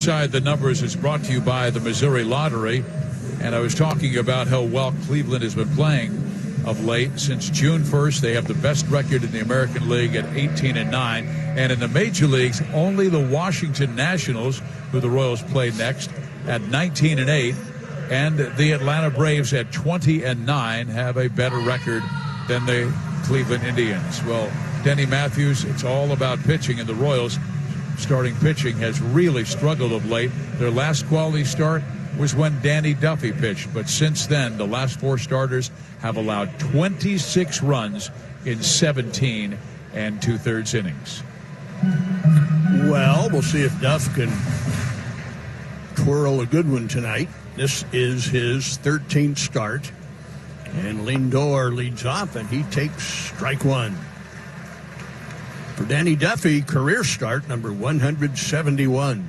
Inside the Numbers is brought to you by the Missouri Lottery, and I was talking about how well Cleveland has been playing of late. Since June 1st, they have the best record in the American League at 18-9, and in the major leagues, only the Washington Nationals, who the Royals play next, at 19-8, and the Atlanta Braves at 20-9 have a better record than the Cleveland Indians. Well, Denny Matthews, it's all about pitching, and the Royals starting pitching has really struggled of late. Their last quality start was when Danny Duffy pitched, but since then the last four starters have allowed 26 runs in 17 and 2/3 innings. Well, we'll see if Duff can twirl a good one tonight. This is his 13th start, and Lindor leads off, and he takes strike one. For Danny Duffy, career start number 171.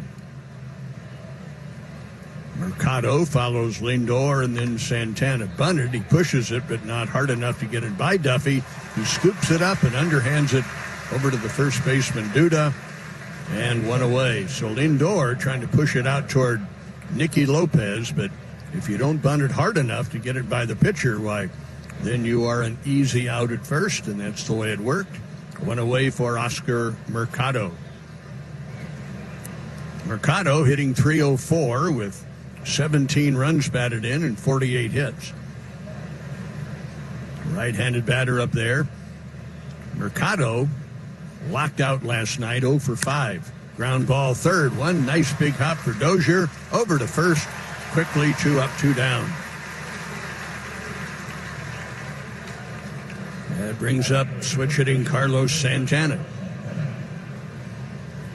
Mercado follows Lindor, and then Santana bunted. He pushes it, but not hard enough to get it by Duffy. He scoops it up and underhands it over to the first baseman, Duda, and one away. So Lindor trying to push it out toward Nicky Lopez, but if you don't bunt it hard enough to get it by the pitcher, why, then you are an easy out at first, and that's the way it worked. One away for Oscar Mercado. Mercado hitting .304 with 17 runs batted in and 48 hits. Right-handed batter up there. Mercado locked out last night, 0 for 5. Ground ball third. One nice big hop for Dozier. Over to first. Quickly 2 up, 2 down. That brings up switch hitting Carlos Santana.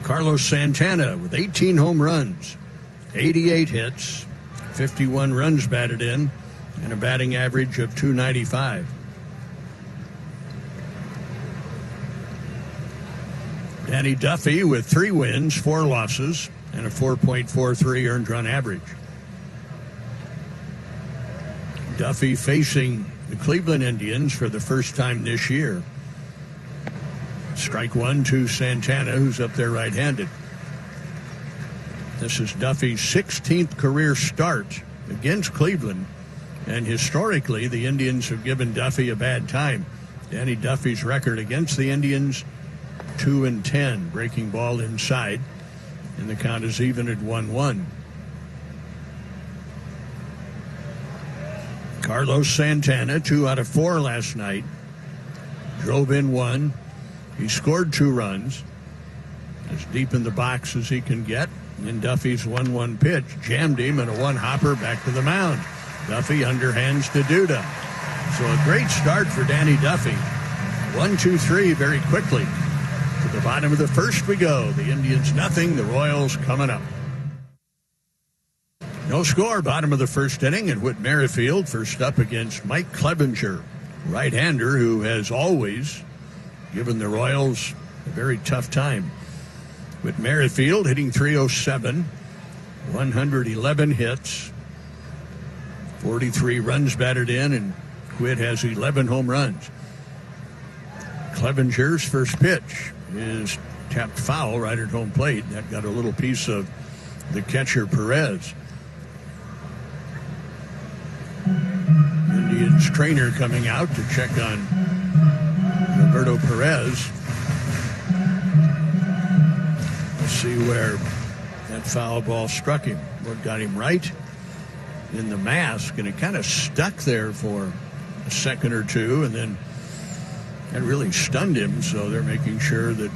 Carlos Santana with 18 home runs, 88 hits, 51 runs batted in, and a batting average of .295. Danny Duffy with 3 wins, 4 losses, and a 4.43 earned run average. Duffy facing the Cleveland Indians for the first time this year. Strike one to Santana, who's up there right-handed. This is Duffy's 16th career start against Cleveland, and historically the Indians have given Duffy a bad time. Danny Duffy's record against the Indians, 2-10, breaking ball inside, and the count is even at 1-1. Carlos Santana, 2 out of 4 last night. Drove in 1. He scored 2 runs. As deep in the box as he can get. And Duffy's 1-1 pitch jammed him, and a 1-hopper back to the mound. Duffy underhands to Duda. So a great start for Danny Duffy. 1-2-3 very quickly. To the bottom of the first we go. The Indians nothing, the Royals coming up. No score, bottom of the first inning, and Whit Merrifield first up against Mike Clevenger, right-hander who has always given the Royals a very tough time. Whit Merrifield hitting .307, 111 hits, 43 runs batted in, and Whit has 11 home runs. Clevenger's first pitch is tapped foul right at home plate. That got a little piece of the catcher, Perez. Indians trainer coming out to check on Roberto Perez. Let's see where that foul ball struck him. What got him right in the mask, and it kind of stuck there for a second or two, and then that really stunned him, so they're making sure that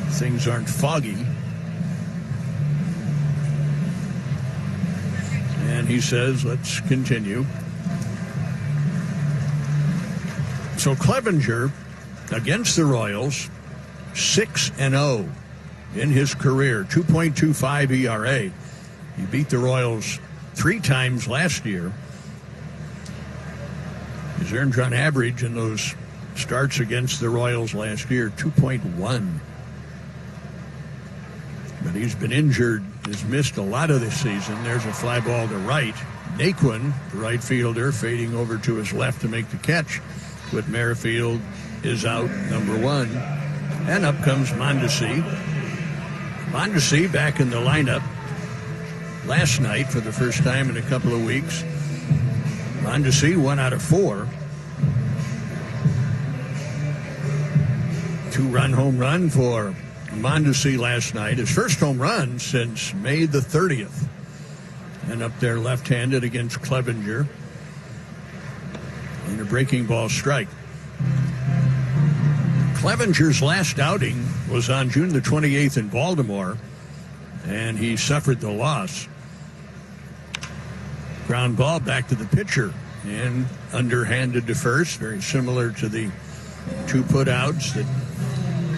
things aren't foggy. And he says, let's continue. So Clevenger against the Royals, 6-0 in his career, 2.25 ERA. He beat the Royals 3 times last year. His earned run average in those starts against the Royals last year, 2.1. But he's been injured, has missed a lot of this season. There's a fly ball to right. Naquin, the right fielder, fading over to his left to make the catch. Whit Merrifield is out, number 1. And up comes Mondesi. Mondesi back in the lineup last night for the first time in a couple of weeks. Mondesi 1 out of 4. 2-run home run for Mondesi last night. His first home run since May the 30th. And up there left-handed against Clevenger. And a breaking ball strike. Clevenger's last outing was on June the 28th in Baltimore, and he suffered the loss. Ground ball back to the pitcher and underhanded to first, very similar to the 2 putouts that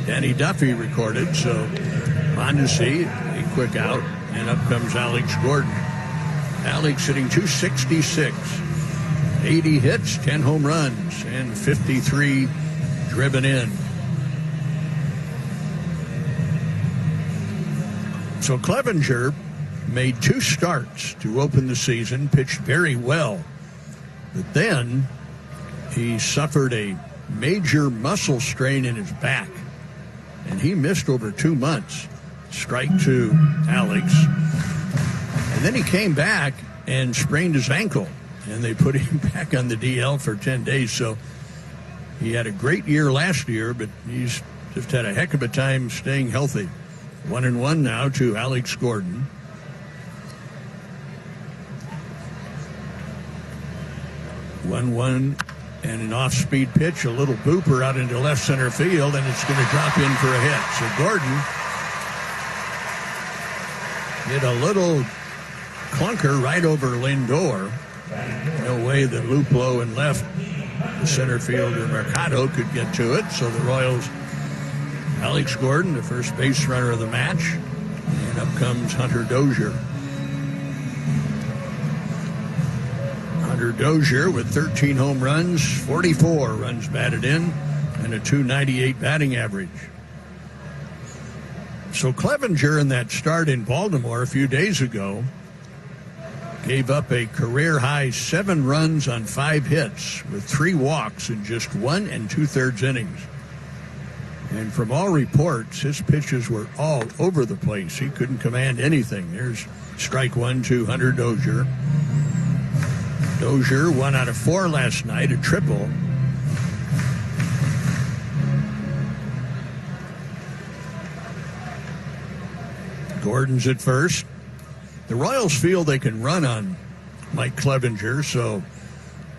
Danny Duffy recorded. So Mondesi, a quick out, and up comes Alex Gordon. Alex hitting .266, 80 hits, 10 home runs, and 53 driven in. So Clevenger made 2 starts to open the season, pitched very well. But then he suffered a major muscle strain in his back, and he missed over 2 months. Strike to Alex. And then he came back and sprained his ankle, and they put him back on the DL for 10 days. So he had a great year last year, but he's just had a heck of a time staying healthy. 1-1 now to Alex Gordon. 1-1 and an off-speed pitch, a little booper out into left center field, and it's going to drop in for a hit. So Gordon hit a little clunker right over Lindor. No way that Luplow and left the center fielder Mercado could get to it. So the Royals, Alex Gordon, the first base runner of the match, and up comes Hunter Dozier. Hunter Dozier with 13 home runs, 44 runs batted in, and a .298 batting average. So Clevenger in that start in Baltimore a few days ago gave up a career-high 7 runs on 5 hits with 3 walks in just 1 2/3 innings. And from all reports, his pitches were all over the place. He couldn't command anything. There's strike 1 to Hunter Dozier. Dozier 1 out of 4 last night, a triple. Gordon's at first. The Royals feel they can run on Mike Clevenger, so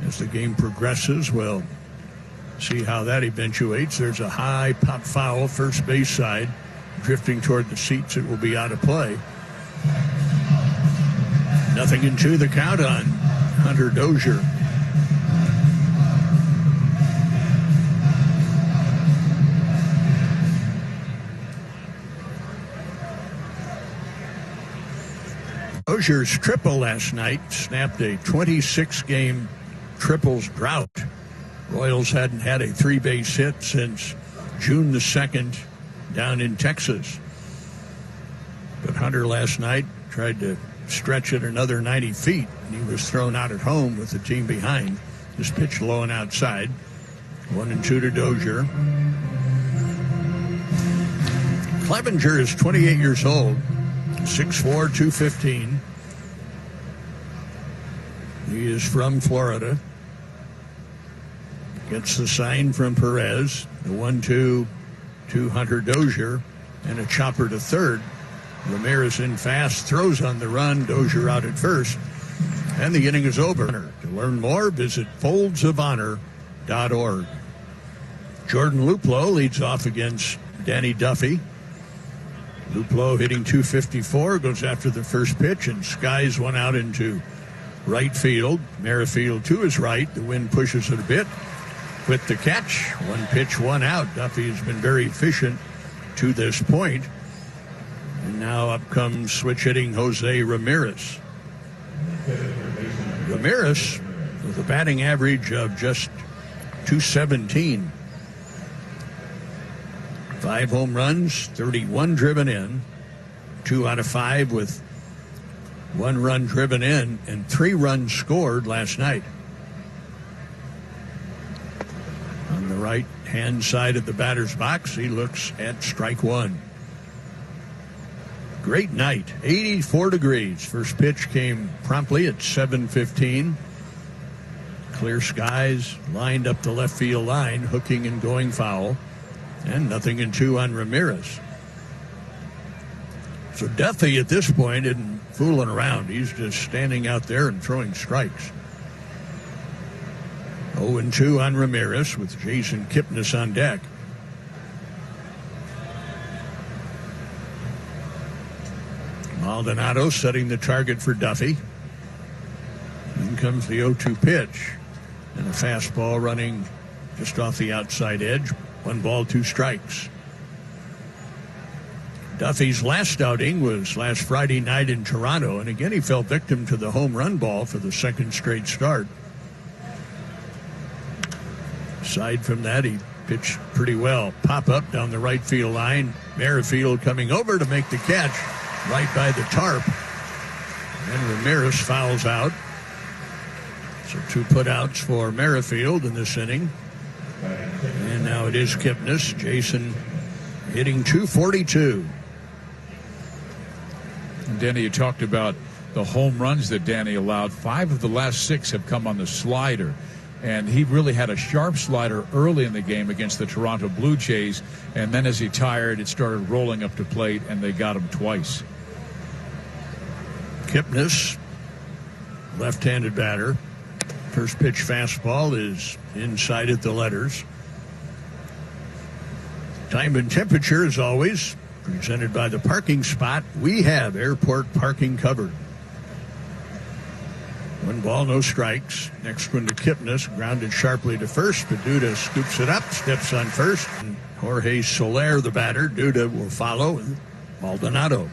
as the game progresses, we'll see how that eventuates. There's a high pop foul first base side, drifting toward the seats. It will be out of play. 0-2 the count on Hunter Dozier. Dozier's triple last night snapped a 26-game triples drought. Royals hadn't had a 3-base hit since June the 2nd down in Texas. But Hunter last night tried to stretch it another 90 feet, and he was thrown out at home with the team behind. This pitch low and outside. 1-2 to Dozier. Clevenger is 28 years old, 6'4", 215. He is from Florida. Gets the sign from Perez. The 1-2 to Hunter Dozier, and a chopper to third. Ramirez in fast, throws on the run. Dozier out at first, and the inning is over. To learn more, visit foldsofhonor.org. Jordan Luplow leads off against Danny Duffy. Luplow hitting .254, goes after the first pitch and skies one out into right field. Merrifield to his right. The wind pushes it a bit. With the catch, 1 pitch, 1 out. Duffy has been very efficient to this point. And now up comes switch hitting Jose Ramirez. Ramirez with a batting average of just .217. 5 home runs, 31 driven in, 2 out of 5 with 1 run driven in, and 3 runs scored last night. On the right-hand side of the batter's box, he looks at strike 1. Great night, 84 degrees. First pitch came promptly at 7:15. Clear skies, lined up the left field line, hooking and going foul, and 0-2 on Ramirez. So Duffy at this point isn't fooling around. He's just standing out there and throwing strikes. 0-2 on Ramirez with Jason Kipnis on deck. Maldonado setting the target for Duffy. In comes the 0-2 pitch. And a fastball running just off the outside edge. 1 ball, 2 strikes. Duffy's last outing was last Friday night in Toronto. And again, he fell victim to the home run ball for the second straight start. Aside from that, he pitched pretty well. Pop up down the right field line. Merrifield coming over to make the catch. Right by the tarp. And Ramirez fouls out. So 2 putouts for Merrifield in this inning. And now it is Kipnis. Jason hitting .242. And Denny, you talked about the home runs that Danny allowed. 5 of the last 6 have come on the slider. And he really had a sharp slider early in the game against the Toronto Blue Jays. And then as he tired, it started rolling up to plate, and they got him twice. Kipnis, left-handed batter. First pitch fastball is inside at the letters. Time and temperature, as always, presented by the parking spot. We have airport parking covered. 1 ball, no strikes. Next one to Kipnis, grounded sharply to first, but Duda scoops it up, steps on first. And Jorge Soler, the batter. Duda will follow. Maldonado.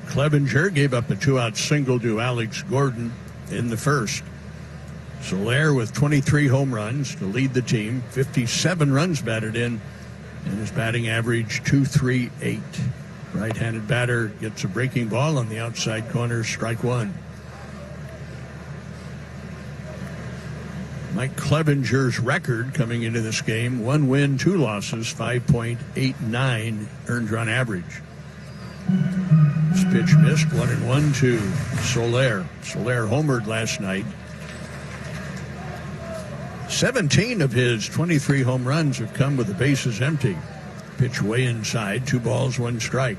Clevenger gave up a 2-out single to Alex Gordon in the first. Soler with 23 home runs to lead the team, 57 runs batted in, and his batting average .238. Right-handed batter gets a breaking ball on the outside corner, strike 1. Mike Clevenger's record coming into this game, 1 win, 2 losses, 5.89 earned run average. This pitch missed, 1-1 to Soler. Soler homered last night. 17 of his 23 home runs have come with the bases empty. Pitch way inside, 2 balls, 1 strike.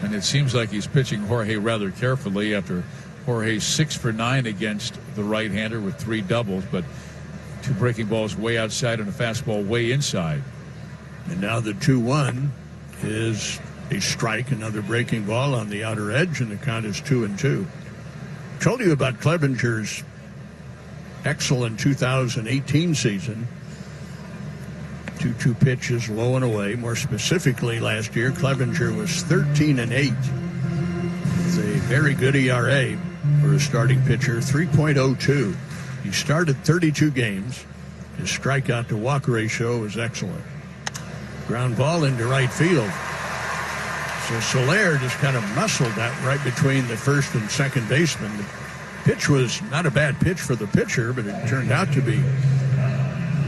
And it seems like he's pitching Jorge rather carefully after Jorge's 6 for 9 against the right-hander with 3 doubles, but 2 breaking balls way outside and a fastball way inside. And now the 2-1 is a strike, another breaking ball on the outer edge, and the count is 2-2. Told you about Clevenger's excellent 2018 season. 2-2 pitches low and away. More specifically, last year, Clevenger was 13-8. With a very good ERA for a starting pitcher, 3.02. He started 32 games. His strikeout to walk ratio was excellent. Ground ball into right field. So Soler just kind of muscled that right between the first and second baseman. The pitch was not a bad pitch for the pitcher, but it turned out to be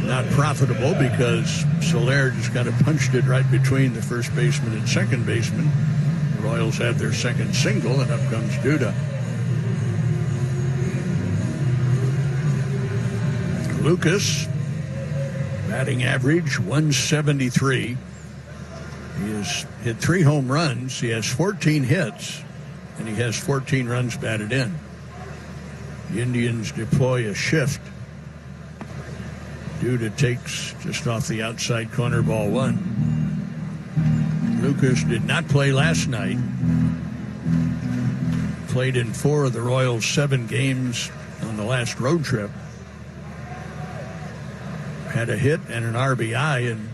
not profitable because Soler just kind of punched it right between the first baseman and second baseman. The Royals have their second single, and up comes Duda. Lucas, batting average 173. He has hit 3 home runs. He has 14 hits, and he has 14 runs batted in. The Indians deploy a shift. Duda takes just off the outside corner, ball 1. Lucas did not play last night. Played in 4 of the Royals' 7 games on the last road trip. Had a hit and an RBI in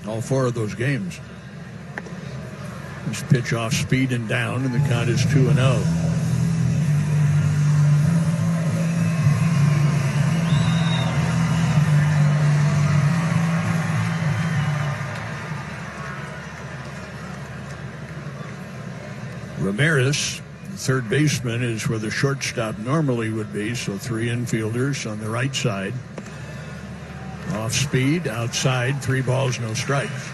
all 4 of those games. This pitch off speed and down, and the count is 2-0. Ramirez, the third baseman, is where the shortstop normally would be, so 3 infielders on the right side. Off speed, outside, 3 balls, no strikes.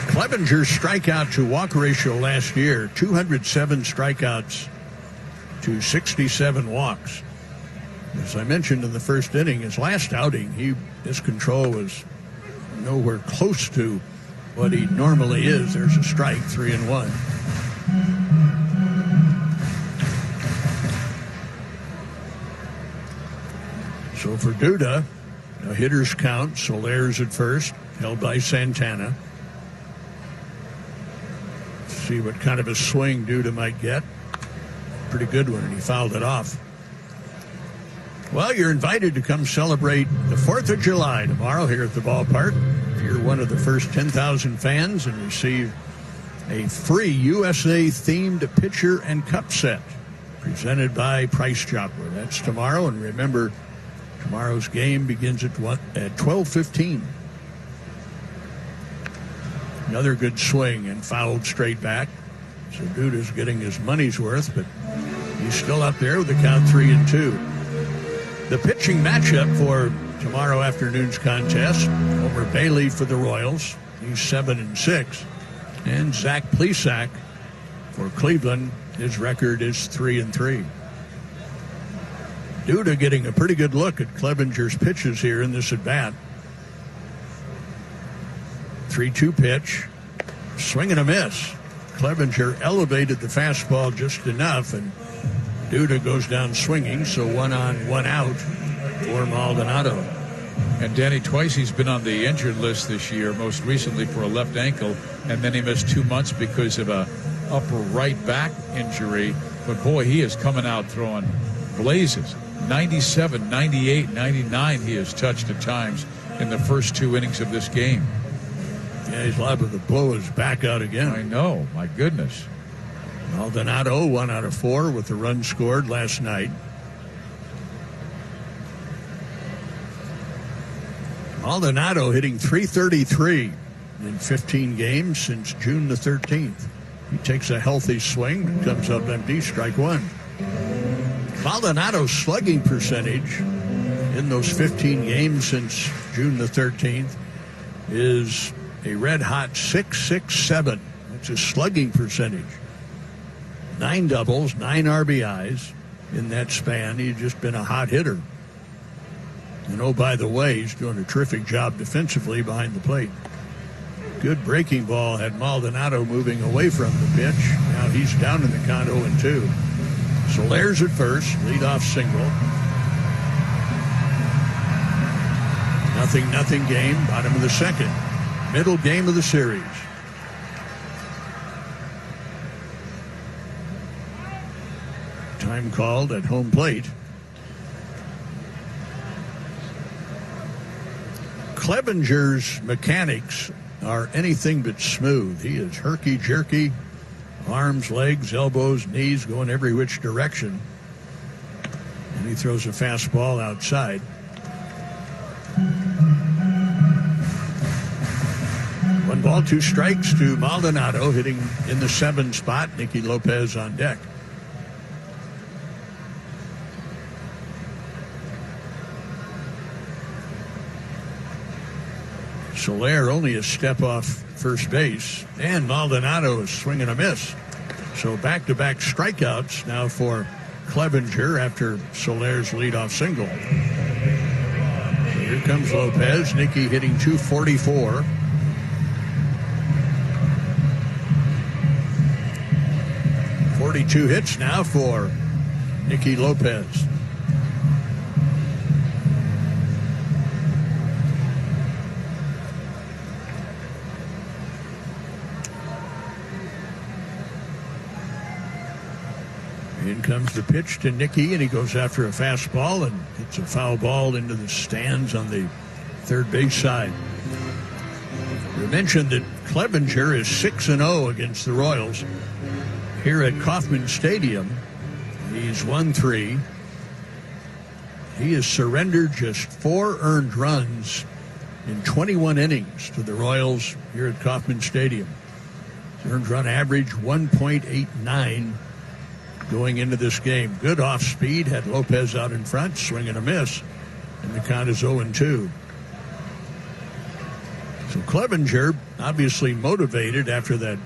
Clevenger's strikeout to walk ratio last year, 207 strikeouts to 67 walks. As I mentioned in the first inning, his last outing, his control was nowhere close to what he normally is. There's a strike, 3-1. So for Duda, a hitter's count. Soler's at first, held by Santana. See what kind of a swing Duda might get. Pretty good one, and he fouled it off. Well, you're invited to come celebrate the 4th of July tomorrow here at the ballpark. If you're one of the first 10,000 fans, and receive a free USA-themed pitcher and cup set presented by Price Chopper. That's tomorrow, and remember, tomorrow's game begins at 12:15. Another good swing and fouled straight back. So Duda's getting his money's worth, but he's still up there with the count 3-2. The pitching matchup for tomorrow afternoon's contest: Homer Bailey for the Royals. He's 7-6. And Zach Plesac for Cleveland. His record is 3-3. Duda getting a pretty good look at Clevenger's pitches here in this at-bat. 3-2 pitch. Swing and a miss. Clevenger elevated the fastball just enough, and Duda goes down swinging, so 1 on, 1 out for Maldonado. And Denny, twice he's been on the injured list this year, most recently for a left ankle, and then he missed 2 months because of a upper right back injury. But boy, he is coming out throwing blazes. 97, 98, 99 he has touched at times in the first 2 innings of this game. Yeah, he's liable to blow his back out again. I know, my goodness. Maldonado 1 out of 4 with the run scored last night. Maldonado hitting .333 in 15 games since June the 13th. He takes a healthy swing, comes up empty, strike 1. Maldonado's slugging percentage in those 15 games since June the 13th is a red-hot .667. That's his slugging percentage. 9 doubles, 9 RBIs in that span. He's just been a hot hitter. And oh, by the way, he's doing a terrific job defensively behind the plate. Good breaking ball had Maldonado moving away from the pitch. Now he's down in the count 0-2. Soler's at first, leadoff single. 0-0 game, bottom of the second. Middle game of the series. Time called at home plate. Clevenger's mechanics are anything but smooth. He is herky-jerky, arms, legs, elbows, knees, going every which direction. And he throws a fastball outside. One ball, 2 strikes to Maldonado, hitting in the 7 spot. Nicky Lopez on deck. Soler only a step off first base, and Maldonado is swinging a miss. So back-to-back strikeouts now for Clevenger after Soler's leadoff single. So here comes Lopez. Nicky hitting .244. .42 hits now for Nicky Lopez. In comes the pitch to Nicky, and he goes after a fastball and hits a foul ball into the stands on the third base side. We mentioned that Clevenger is 6-0 against the Royals. Here at Kauffman Stadium, he's 1-3. He has surrendered just 4 earned runs in 21 innings to the Royals here at Kauffman Stadium. His earned run average 1.89 going into this game. Good off speed, had Lopez out in front, swing and a miss, and the count is 0-2. So Clevenger obviously motivated after that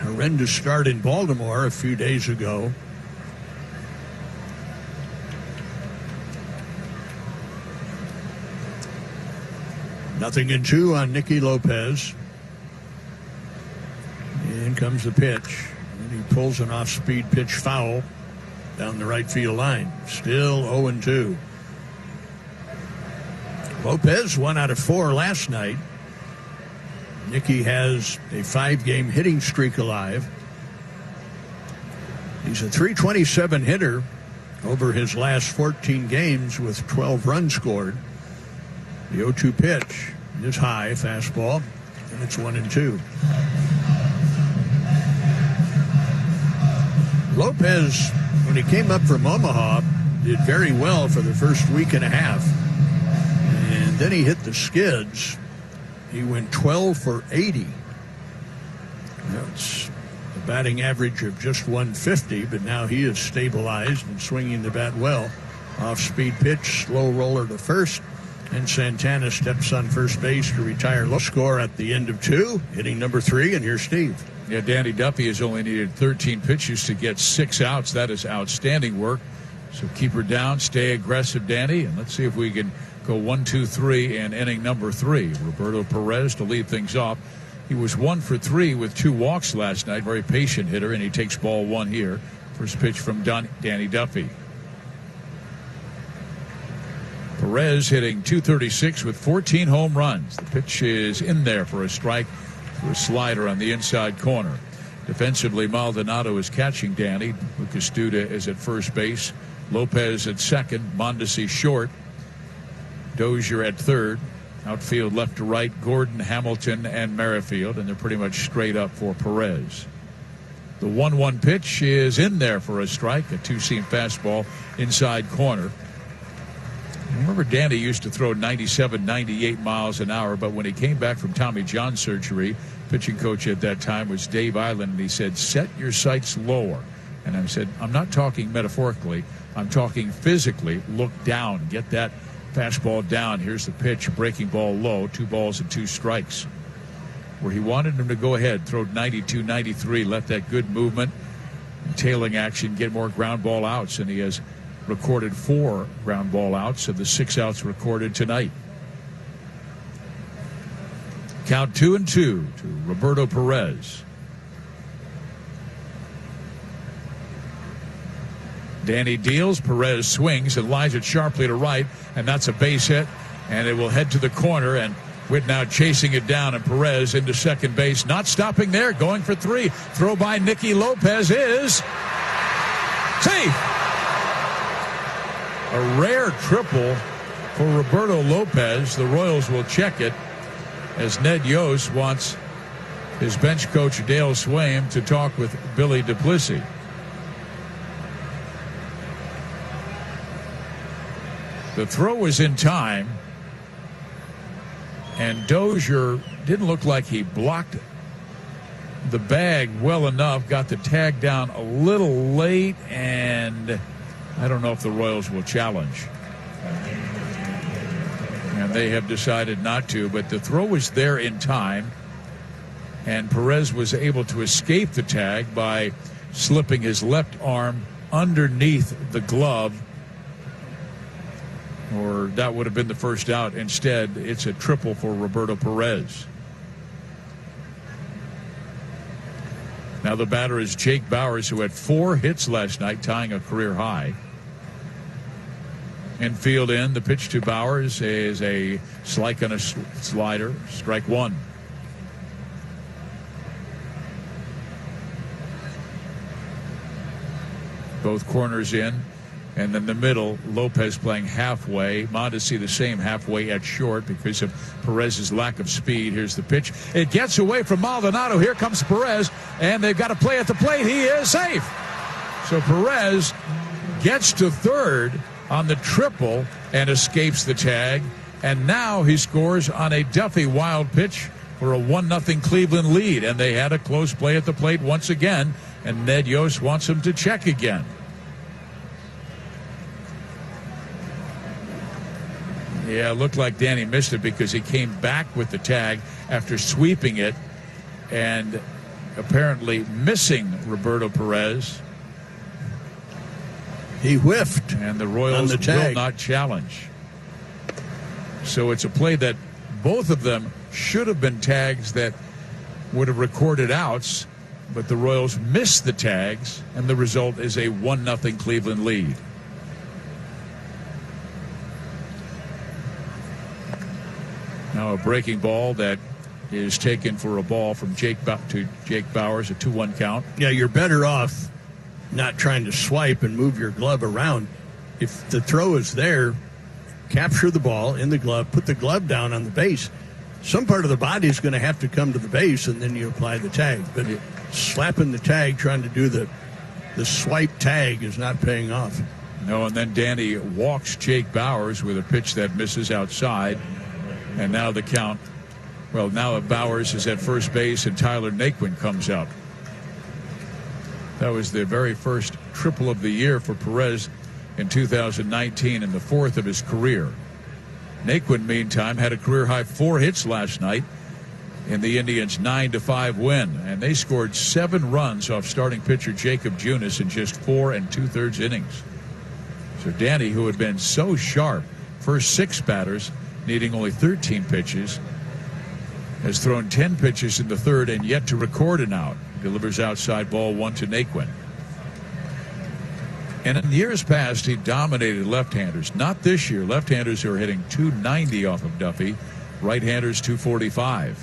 horrendous start in Baltimore a few days ago. Nothing in two on Nicky Lopez. In comes the pitch. And he pulls an off-speed pitch foul down the right field line. Still 0-2. Lopez 1 out of 4 last night. Nicky has a 5-game hitting streak alive. He's a .327 hitter over his last 14 games with 12 runs scored. The 0-2 pitch is high, fastball, and it's 1-2. Lopez, when he came up from Omaha, did very well for the first week and a half. And then he hit the skids. He went 12 for 80. That's a batting average of just 150, but now he is stabilized and swinging the bat well. Off-speed pitch, slow roller to first. And Santana steps on first base to retire. Low score at the end of 2, hitting number 3, and here's Steve. Yeah, Danny Duffy has only needed 13 pitches to get 6 outs. That is outstanding work. So keep her down, stay aggressive, Danny, and let's see if we can go 1, 2, 3 in inning number 3. Roberto Perez to lead things off. He was 1 for 3 with 2 walks last night. Very patient hitter, and he takes ball 1 here. First pitch from Danny Duffy. Perez hitting .236 with 14 home runs. The pitch is in there for a strike to a slider on the inside corner. Defensively, Maldonado is catching Danny. Lucas Duda is at first base. Lopez at second. Mondesi short. Dozier at third. Outfield left to right, Gordon, Hamilton, and Merrifield, and they're pretty much straight up for Perez. The 1-1 pitch is in there for a strike, a 2-seam fastball inside corner. Remember, Danny used to throw 97, 98 miles an hour, but when he came back from Tommy John surgery, pitching coach at that time was Dave Island, and he said, set your sights lower. And I said, I'm not talking metaphorically, I'm talking physically. Look down, get that fastball down. Here's the pitch, breaking ball low, 2 balls and 2 strikes. Where he wanted him to go ahead, throw 92, 93, let that good movement, tailing action, get more ground ball outs, and he has recorded 4 ground ball outs of the 6 outs recorded tonight. Count 2-2 to Roberto Perez. Danny deals, Perez swings and lines it sharply to right, and that's a base hit, and it will head to the corner, and Witt now chasing it down, and Perez into second base, not stopping there, going for 3. Throw by Nicky Lopez is safe. A rare triple for Roberto Lopez. The Royals will check it as Ned Yost wants his bench coach Dale Swaim to talk with Billy Duplessis. The throw was in time, and Dozier didn't look like he blocked the bag well enough, got the tag down a little late, and I don't know if the Royals will challenge. And they have decided not to, but the throw was there in time, and Perez was able to escape the tag by slipping his left arm underneath the glove, or that would have been the first out. Instead, it's a triple for Roberto Perez. Now the batter is Jake Bauers, who had 4 hits last night, tying a career high. Infield in, the pitch to Bauers is a slike on a slider, strike 1. Both corners in. And then the middle, Lopez playing halfway. Mondesi the same halfway at short because of Perez's lack of speed. Here's the pitch. It gets away from Maldonado. Here comes Perez, and they've got to play at the plate. He is safe. So Perez gets to third on the triple and escapes the tag. And now he scores on a Duffy wild pitch for a 1-0 Cleveland lead. And they had a close play at the plate once again. And Ned Yost wants him to check again. Yeah, it looked like Denny missed it because he came back with the tag after sweeping it and apparently missing Roberto Perez. He whiffed. And the Royals will not challenge. So it's a play that both of them should have been tags that would have recorded outs, but the Royals missed the tags, and the result is a 1-0 Cleveland lead. Now a breaking ball that is taken for a ball from Jake Bauers, a 2-1 count. Yeah, you're better off not trying to swipe and move your glove around. If the throw is there, capture the ball in the glove, put the glove down on the base. Some part of the body is going to have to come to the base, and then you apply the tag. But slapping the tag, trying to do the swipe tag is not paying off. No, and then Denny walks Jake Bauers with a pitch that misses outside. And now the count, well, now Bauers is at first base and Tyler Naquin comes out. That was the very first triple of the year for Perez in 2019 and the fourth of his career. Naquin, meantime, had a career-high 4 hits last night in the Indians' 9-5 win. And they scored 7 runs off starting pitcher Jacob Junis in just 4 2/3 innings. So Denny, who had been so sharp, first 6 batters, needing only 13 pitches, has thrown 10 pitches in the third and yet to record an out. Delivers outside ball 1 to Naquin. And in years past, he dominated left-handers. Not this year. Left-handers are hitting 290 off of Duffy. Right-handers 245.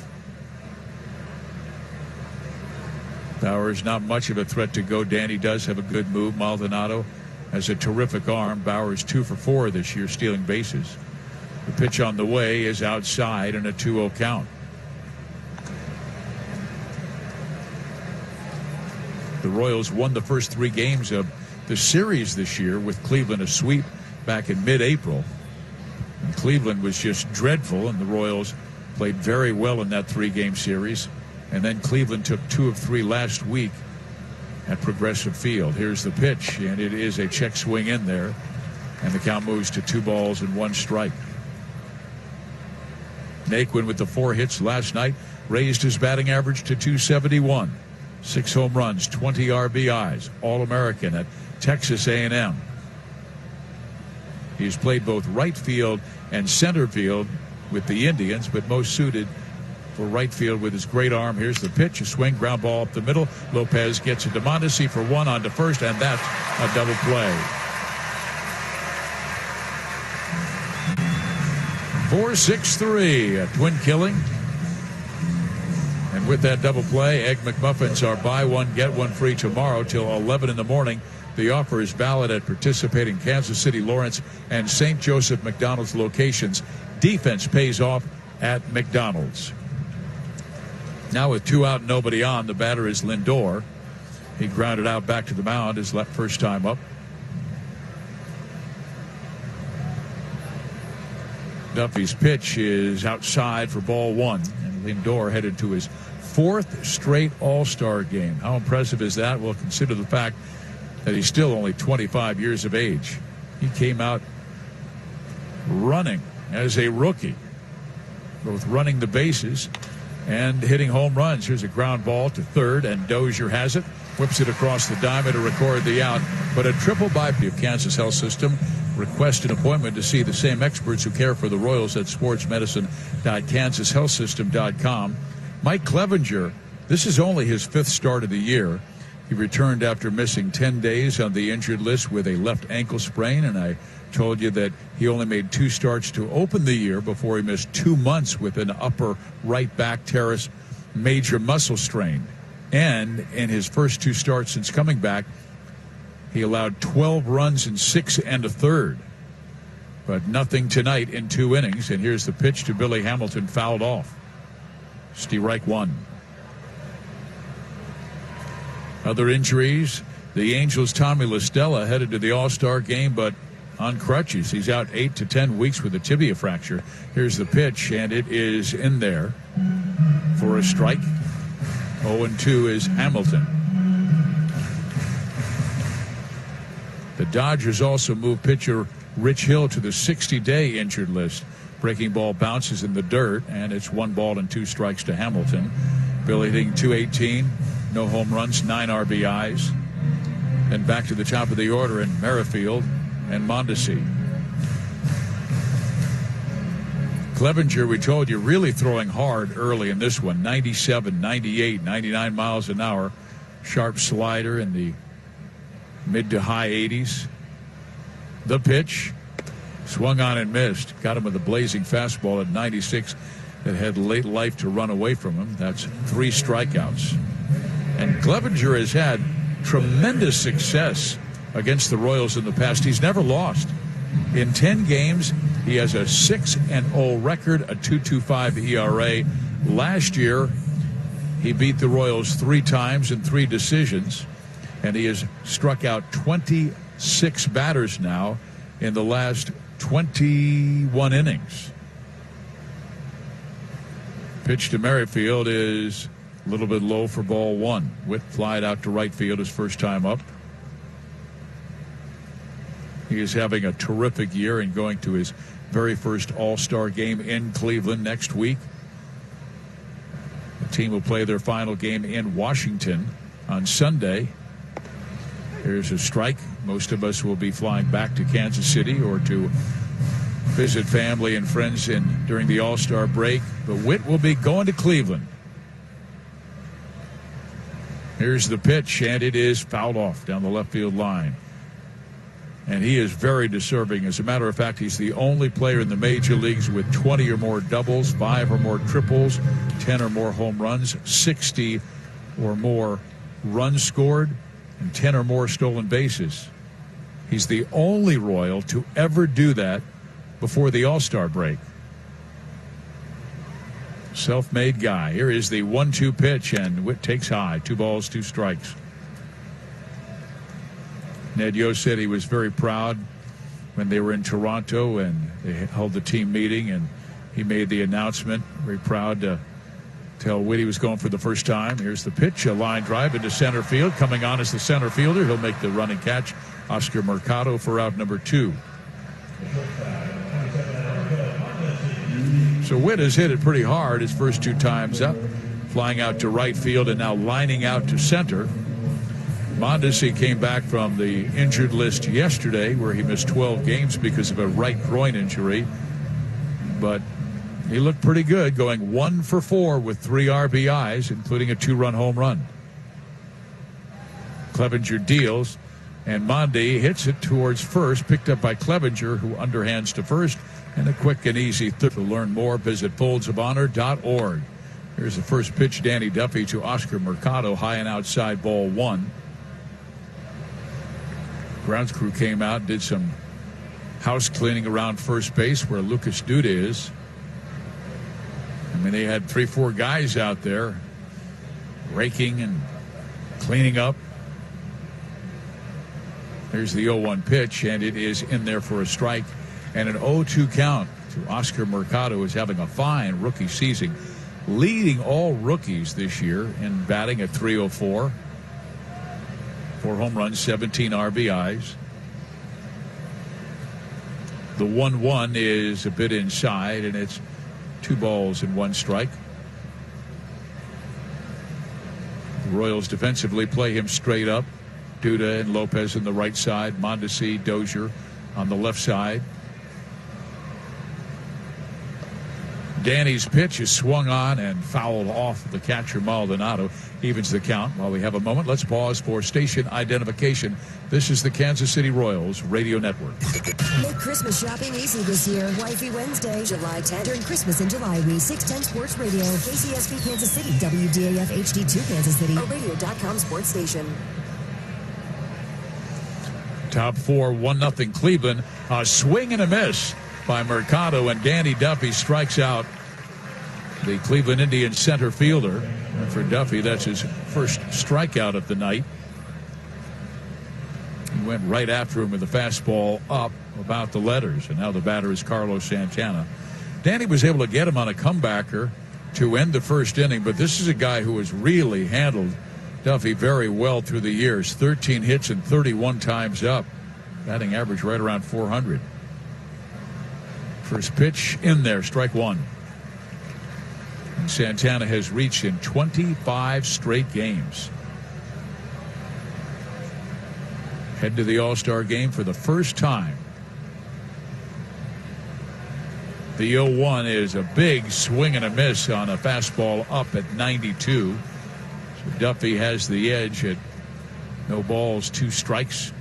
Bauers not much of a threat to go. Denny does have a good move. Maldonado has a terrific arm. Bauers 2 for 4 this year, stealing bases. The pitch on the way is outside and a 2-0 count. The Royals won the first 3 games of the series this year with Cleveland a sweep back in mid-April. And Cleveland was just dreadful, and the Royals played very well in that 3-game series. And then Cleveland took 2 of 3 last week at Progressive Field. Here's the pitch, and it is a check swing in there. And the count moves to 2 balls and 1 strike. Naquin with the 4 hits last night raised his batting average to 271. 6 home runs, 20 RBIs, All-American at Texas A&M. He's played both right field and center field with the Indians, but most suited for right field with his great arm. Here's the pitch, a swing, ground ball up the middle. Lopez gets it to Mondesi for 1 on to first, and that's a double play. 4-6-3, a twin killing. And with that double play, Egg McMuffins are buy one, get one free tomorrow till 11 in the morning. The offer is valid at participating Kansas City, Lawrence, and St. Joseph McDonald's locations. Defense pays off at McDonald's. Now with 2 out and nobody on, the batter is Lindor. He grounded out back to the mound his first time up. Duffy's pitch is outside for ball 1, and Lindor headed to his 4th straight All-Star game. How impressive is that? Well, consider the fact that he's still only 25 years of age. He came out running as a rookie, both running the bases and hitting home runs. Here's a ground ball to third, and Dozier has it. Whips it across the diamond to record the out. But a triple bypass of Kansas Health System. Request an appointment to see the same experts who care for the Royals at sportsmedicine.kansashealthsystem.com. Mike Clevenger, this is only his 5th start of the year. He returned after missing 10 days on the injured list with a left ankle sprain, and I told you that he only made 2 starts to open the year before he missed 2 months with an upper right back teres major muscle strain. And in his first 2 starts since coming back, he allowed 12 runs in 6 1/3. But nothing tonight in 2 innings. And here's the pitch to Billy Hamilton, fouled off. Strike 1. Other injuries. The Angels' Tommy La Stella headed to the All-Star game, but on crutches. He's out 8 to 10 weeks with a tibia fracture. Here's the pitch, and it is in there for a strike. 0-2 is Hamilton. The Dodgers also moved pitcher Rich Hill to the 60-day injured list. Breaking ball bounces in the dirt, and it's 1 ball and 2 strikes to Hamilton. Billy hitting .218, no home runs, 9 RBIs. And back to the top of the order in Merrifield and Mondesi. Clevenger, we told you, really throwing hard early in this one. 97, 98, 99 miles an hour. Sharp slider in the mid to high 80s. The pitch. Swung on and missed. Got him with a blazing fastball at 96 that had late life to run away from him. That's 3 strikeouts. And Clevenger has had tremendous success against the Royals in the past. He's never lost. In 10 games, he has a 6-0 record, a 2.25 ERA. Last year, he beat the Royals 3 times in 3 decisions, and he has struck out 26 batters now in the last 21 innings. Pitch to Merrifield is a little bit low for ball 1. Witt flied out to right field his first time up. He is having a terrific year and going to his very first All-Star game in Cleveland next week. The team will play their final game in Washington on Sunday. Here's a strike. Most of us will be flying back to Kansas City or to visit family and friends during the All-Star break. But Witt will be going to Cleveland. Here's the pitch, and it is fouled off down the left field line. And he is very deserving. As a matter of fact, he's the only player in the major leagues with 20 or more doubles, 5 or more triples, 10 or more home runs, 60 or more runs scored, and 10 or more stolen bases. He's the only Royal to ever do that before the All-Star break. Self-made guy. Here is the 1-2 pitch, and Witt takes high. 2 balls, 2 strikes. Ned Yost said he was very proud when they were in Toronto and they held the team meeting, and he made the announcement. Very proud to tell Witt he was going for the first time. Here's the pitch, a line drive into center field. Coming on as the center fielder, he'll make the running catch. Oscar Mercado for out number 2. So Witt has hit it pretty hard his first 2 times up, flying out to right field and now lining out to center. Mondesi came back from the injured list yesterday, where he missed 12 games because of a right groin injury. But he looked pretty good, going 1 for 4 with 3 RBIs, including a 2-run home run. Clevenger deals, and Mondi hits it towards first, picked up by Clevenger, who underhands to first, and a quick and easy third. To learn more, visit foldsofhonor.org. Here's the first pitch, Danny Duffy to Oscar Mercado, high and outside, ball 1. Grounds crew came out, did some house cleaning around first base where Lucas Duda is. I mean, they had 3-4 guys out there raking and cleaning up. Here's the 0-1 pitch, and it is in there for a strike and an 0-2 count to Oscar Mercado, who is having a fine rookie season, leading all rookies this year in batting at .304. 4 home runs, 17 RBIs. The 1-1 is a bit inside, and it's 2 balls and 1 strike. The Royals defensively play him straight up. Duda and Lopez on the right side. Mondesi, Dozier on the left side. Danny's pitch is swung on and fouled off the catcher Maldonado. Evens the count. While we have a moment, let's pause for station identification. This is the Kansas City Royals Radio Network. Make Christmas shopping easy this year. Wifey Wednesday, July 10th. During Christmas in July, 610 Sports Radio, KCSB Kansas City, WDAF HD2 Kansas City, a radio.com sports station. Top 4, 1-0 Cleveland. A swing and a miss by Mercado, and Danny Duffy strikes out the Cleveland Indians center fielder. And for Duffy, that's his first strikeout of the night. He went right after him with the fastball up about the letters, and now the batter is Carlos Santana. Danny was able to get him on a comebacker to end the first inning, but this is a guy who has really handled Duffy very well through the years. 13 hits and 31 times up. Batting average right around 400. First pitch in there, strike one. And Santana has reached in 25 straight games. Head to the All-Star game for the first time. The 0-1 is a big swing and a miss on a fastball up at 92. So Duffy has the edge at no balls, 2 strikes.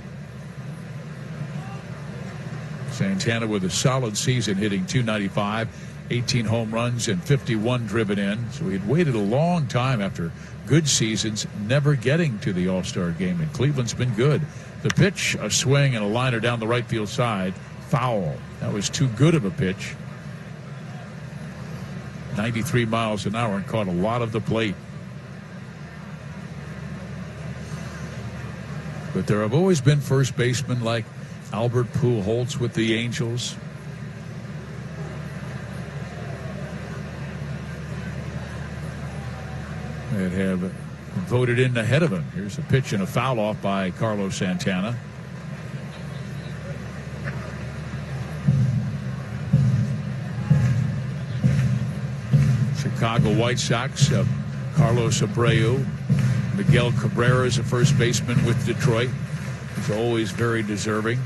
Santana with a solid season, hitting .295, 18 home runs and 51 driven in. So he'd waited a long time after good seasons, never getting to the All-Star game. And Cleveland's been good. The pitch, a swing and a liner down the right field side, foul. That was too good of a pitch. 93 miles an hour and caught a lot of the plate. But there have always been first basemen like Albert Pujols with the Angels. That have voted in ahead of him. Here's a pitch and a foul off by Carlos Santana. Chicago White Sox, Carlos Abreu. Miguel Cabrera is a first baseman with Detroit. He's always very deserving.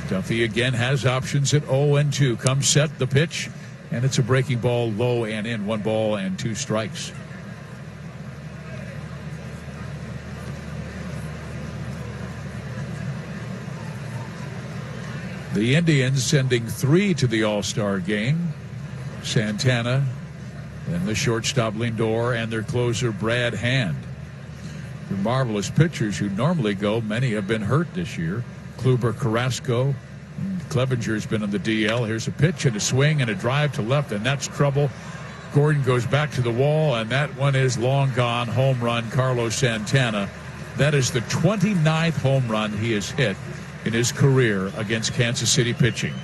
Duffy again has options at 0-2. Comes set, the pitch, and it's a breaking ball, low and in. 1 ball and 2 strikes. The Indians sending 3 to the All-Star game. Santana, then the shortstop Lindor, and their closer Brad Hand. The marvelous pitchers who normally go, many have been hurt this year. Kluber, Carrasco, and Clevenger's been on the DL. Here's a pitch and a swing and a drive to left, and that's trouble. Gordon goes back to the wall, and that one is long gone. Home run, Carlos Santana. That is the 29th home run he has hit in his career against Kansas City pitching.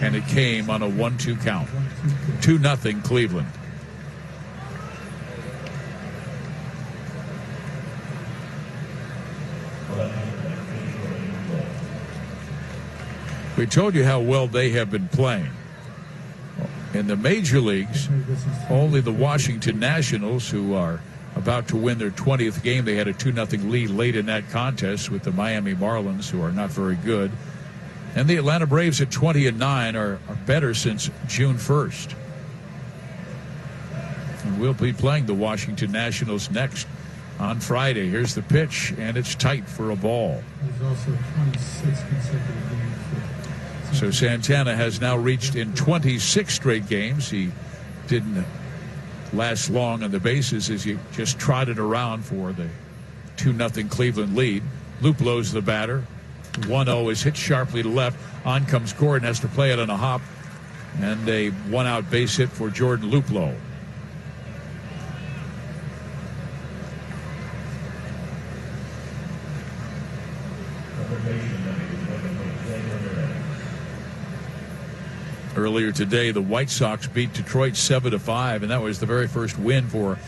And it came on a 1-2 count. 2-0 Cleveland. We told you how well they have been playing. In the major leagues, only the Washington Nationals, who are about to win their 20th game, they had a 2-0 lead late in that contest with the Miami Marlins, who are not very good. And the Atlanta Braves at 20-9 are better since June 1st. And we'll be playing the Washington Nationals next on Friday. Here's the pitch, and it's tight for a ball. There's also 26 consecutive games. So Santana has now reached in 26 straight games. He didn't last long on the bases as he just trotted around for the 2-0 Cleveland lead. Luplow's the batter. 1-0 is hit sharply to left. On comes Gordon, has to play it on a hop. And a 1-out base hit for Jordan Luplow. Earlier today, the White Sox beat Detroit 7-5, and that was the very first win for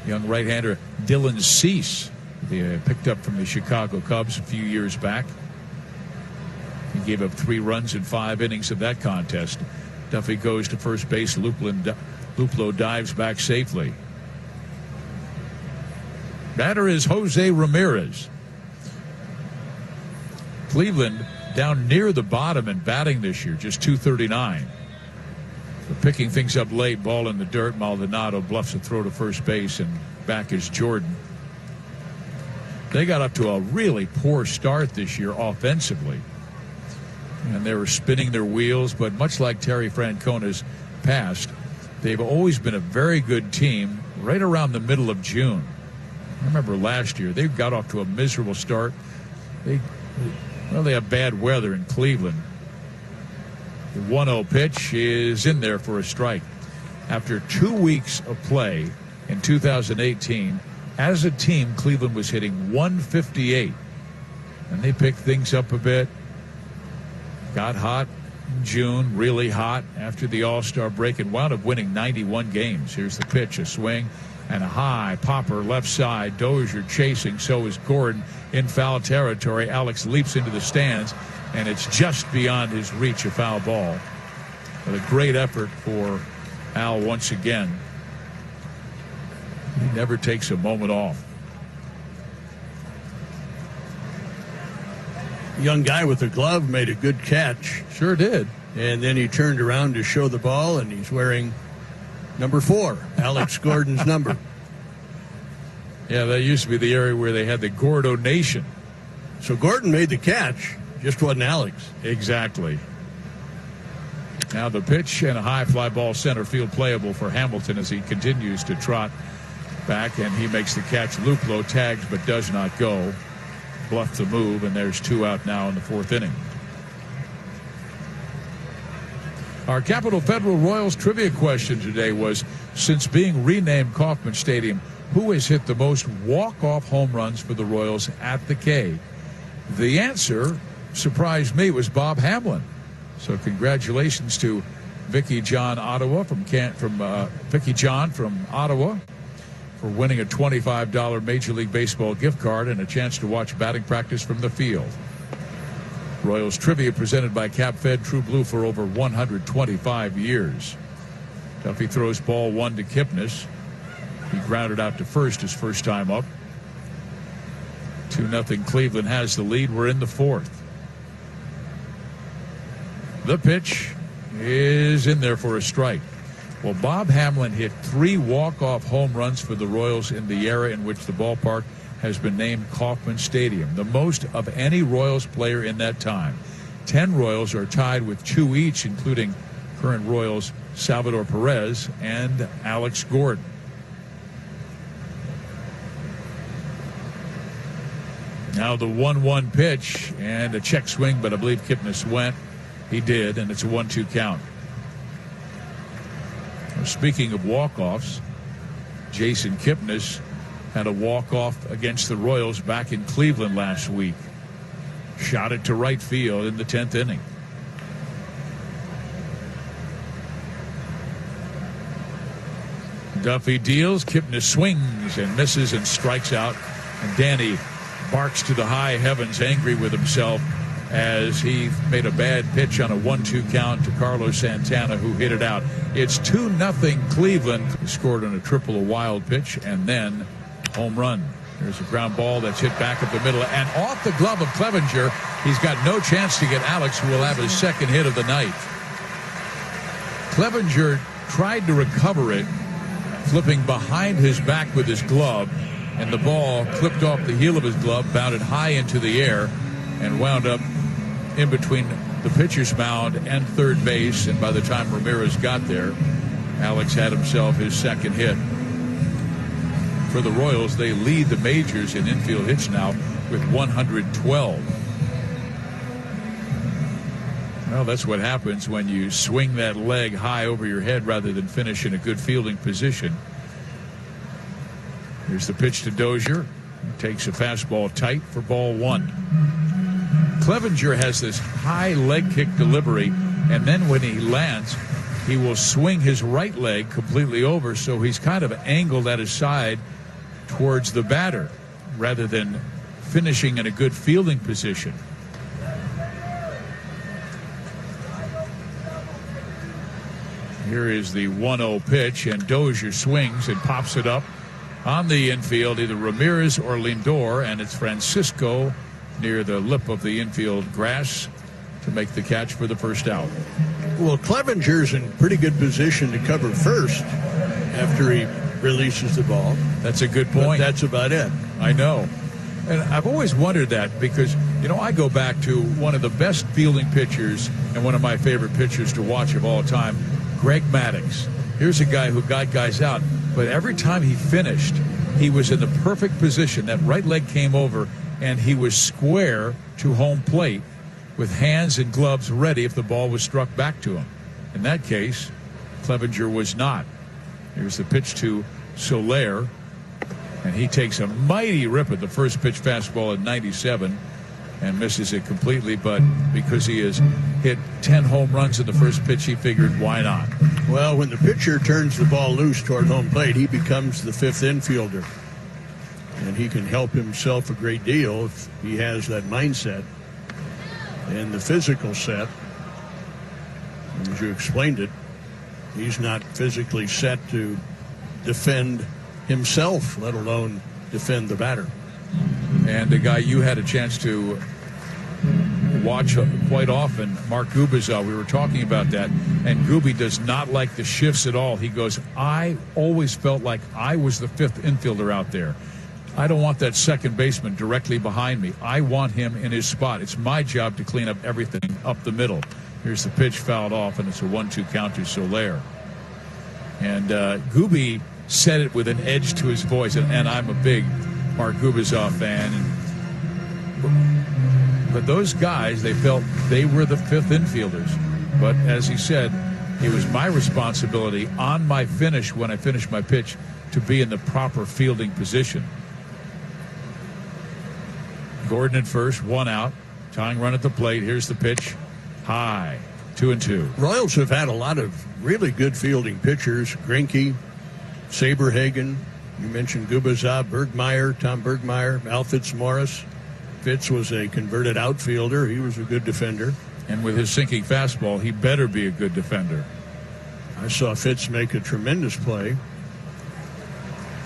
young right-hander Dylan Cease. They picked up from the Chicago Cubs a few years back. He gave up 3 runs in 5 innings of that contest. Duffy goes to first base. Luplow dives back safely. Batter is Jose Ramirez. Cleveland down near the bottom in batting this year, just .239. So picking things up late, ball in the dirt. Maldonado bluffs a throw to first base, and back is Jordan. They got up to a really poor start this year offensively, and they were spinning their wheels, but much like Terry Francona's past, they've always been a very good team right around the middle of June. I remember last year, they got off to a miserable start. They have bad weather in Cleveland. The 1-0 pitch is in there for a strike. After 2 weeks of play in 2018, as a team, Cleveland was hitting 158. And they picked things up a bit. Got hot in June, really hot after the All-Star break, and wound up winning 91 games. Here's the pitch, a swing And a high popper left side. Dozier chasing. So is Gordon in foul territory. Alex leaps into the stands, and it's just beyond his reach, a foul ball. But a great effort for Al once again. He never takes a moment off. Young guy with a glove made a good catch. Sure did. And then he turned around to show the ball, and he's wearing number 4, Alex Gordon's number. Yeah, that used to be the area where they had the Gordo Nation. So Gordon made the catch, just wasn't Alex. Exactly. Now the pitch and a high fly ball center field playable for Hamilton as he continues to trot back, and he makes the catch. Luplow tags but does not go. Bluffed the move, and there's 2 out now in the 4th inning. Our Capital Federal Royals trivia question today was, since being renamed Kauffman Stadium, who has hit the most walk-off home runs for the Royals at the K? The answer, surprised me, was Bob Hamlin. So congratulations to Vicky John Ottawa Vicky John from Ottawa for winning a $25 Major League Baseball gift card and a chance to watch batting practice from the field. Royals trivia presented by CapFed True Blue for over 125 years. Duffy throws ball 1 to Kipnis. He grounded out to first his first time up. 2-0 Cleveland has the lead. We're in the 4th. The pitch is in there for a strike. Well, Bob Hamlin hit 3 walk-off home runs for the Royals in the era in which the ballpark has been named Kauffman Stadium, the most of any Royals player in that time. 10 Royals are tied with 2 each, including current Royals Salvador Perez and Alex Gordon. Now the 1-1 pitch and a check swing, but I believe Kipnis went. He did, and it's a 1-2 count. Well, speaking of walk-offs, Jason Kipnis had a walk-off against the Royals back in Cleveland last week. Shot it to right field in the 10th inning. Duffy deals. Kipnis swings and misses and strikes out. And Denny barks to the high heavens, angry with himself as he made a bad pitch on a 1-2 count to Carlos Santana, who hit it out. It's 2-0 Cleveland. He scored on a triple, a wild pitch, and then home run. There's a ground ball that's hit back up the middle and off the glove of Clevenger. He's got no chance to get Alex, who will have his second hit of the night. Clevenger tried to recover it, flipping behind his back with his glove, and the ball clipped off the heel of his glove, bounded high into the air, and wound up in between the pitcher's mound and third base. And by the time Ramirez got there, Alex had himself his second hit. For the Royals, they lead the majors in infield hits now with 112. Well, that's what happens when you swing that leg high over your head rather than finish in a good fielding position. Here's the pitch to Dozier. He takes a fastball tight for ball 1. Clevenger has this high leg kick delivery, and then when he lands, he will swing his right leg completely over, so he's kind of angled at his side towards the batter rather than finishing in a good fielding position. Here is the 1-0 pitch, and Dozier swings and pops it up on the infield, either Ramirez or Lindor, and it's Francisco near the lip of the infield grass to make the catch for the first out. Well, Clevenger's in pretty good position to cover first after he releases the ball. That's a good point. But that's about it. I know. And I've always wondered that because, I go back to one of the best fielding pitchers and one of my favorite pitchers to watch of all time, Greg Maddux. Here's a guy who got guys out, but every time he finished, he was in the perfect position. That right leg came over, and he was square to home plate with hands and gloves ready if the ball was struck back to him. In that case, Clevenger was not. Here's the pitch to Soler, and he takes a mighty rip at the first pitch fastball at 97 and misses it completely, but because he has hit 10 home runs in the first pitch, he figured, why not? Well, when the pitcher turns the ball loose toward home plate, he becomes the fifth infielder. And he can help himself a great deal if he has that mindset and the physical set. As you explained it, he's not physically set to defend himself, let alone defend the batter. And the guy you had a chance to watch quite often, Mark Gubicza, we were talking about that, and Gooby does not like the shifts at all. He goes, I always felt like I was the fifth infielder out there. I don't want that second baseman directly behind me. I want him in his spot. It's my job to clean up everything up the middle. Here's the pitch fouled off, and it's a 1-2 count to Soler. And Gooby said it with an edge to his voice, and I'm a big Mark Gubicza fan. But those guys, they felt they were the fifth infielders. But as he said, it was my responsibility on my finish when I finished my pitch to be in the proper fielding position. Gordon at first, 1 out. Tying run at the plate. Here's the pitch. High. 2-2. Royals have had a lot of really good fielding pitchers. Greinke, Saberhagen. You mentioned Gubicza, Tom Bergmeyer, Al Fitzmaurice. Fitz was a converted outfielder. He was a good defender. And with his sinking fastball, he better be a good defender. I saw Fitz make a tremendous play.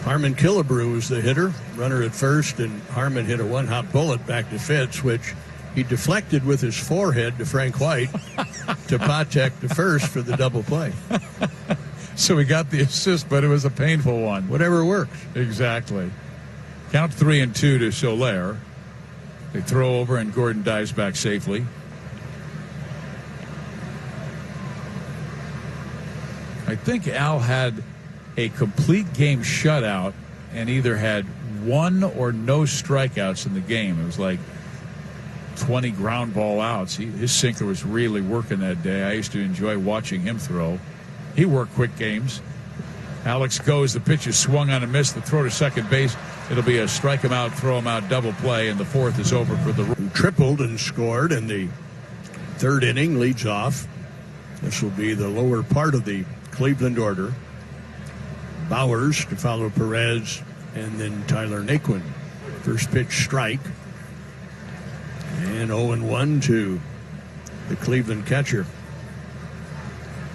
Harmon Killebrew was the hitter, runner at first, and Harmon hit a one-hop bullet back to Fitz, which he deflected with his forehead to Frank White to Patek to first for the double play. So he got the assist, but it was a painful one. Whatever works. Exactly. Count 3-2 to Soler. They throw over, and Gordon dives back safely. I think Al had a complete game shutout and either had one or no strikeouts in the game. It was like 20 ground ball outs. His sinker was really working that day. I used to enjoy watching him throw. He worked quick games. Alex goes. The pitch is swung on a miss. The throw to second base. It'll be a strike him out, throw him out, double play, and the fourth is over for the... Tripled and scored in the third inning, leads off. This will be the lower part of the Cleveland order. Bowers to follow Perez, and then Tyler Naquin. First pitch strike. And 0-1 to the Cleveland catcher.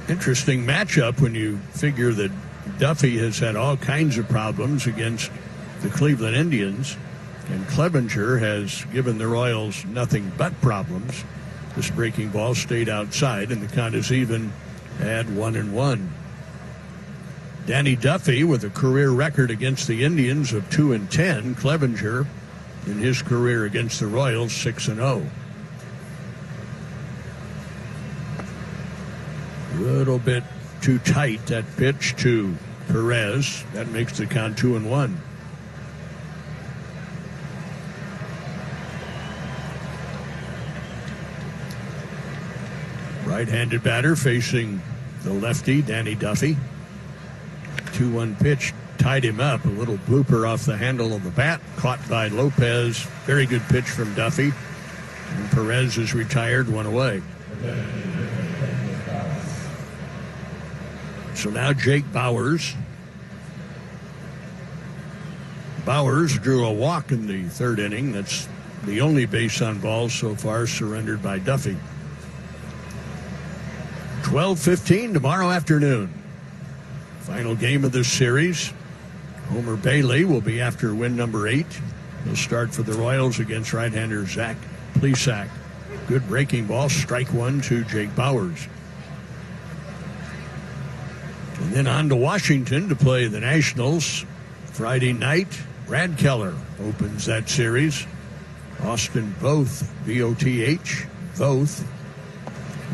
Interesting matchup when you figure that Duffy has had all kinds of problems against the Cleveland Indians, and Clevenger has given the Royals nothing but problems. This breaking ball stayed outside, and the count is even at 1-1. Danny Duffy with a career record against the Indians of 2-10. Clevenger in his career against the Royals 6-0. A little bit too tight, that pitch to Perez. That makes the count 2-1. Right-handed batter facing the lefty, Danny Duffy. 2-1 pitch tied him up. A little blooper off the handle of the bat, caught by Lopez. Very good pitch from Duffy. And Perez is retired, one away. So now Jake Bowers. Bowers drew a walk in the third inning. That's the only base on balls so far surrendered by Duffy. 12:15 tomorrow afternoon. Final game of this series. Homer Bailey will be after win number 8. He'll start for the Royals against right-hander Zach Physioc. Good breaking ball. Strike one to Jake Bowers. And then on to Washington to play the Nationals. Friday night, Brad Keller opens that series. Austin Voth, V-O-T-H, Voth,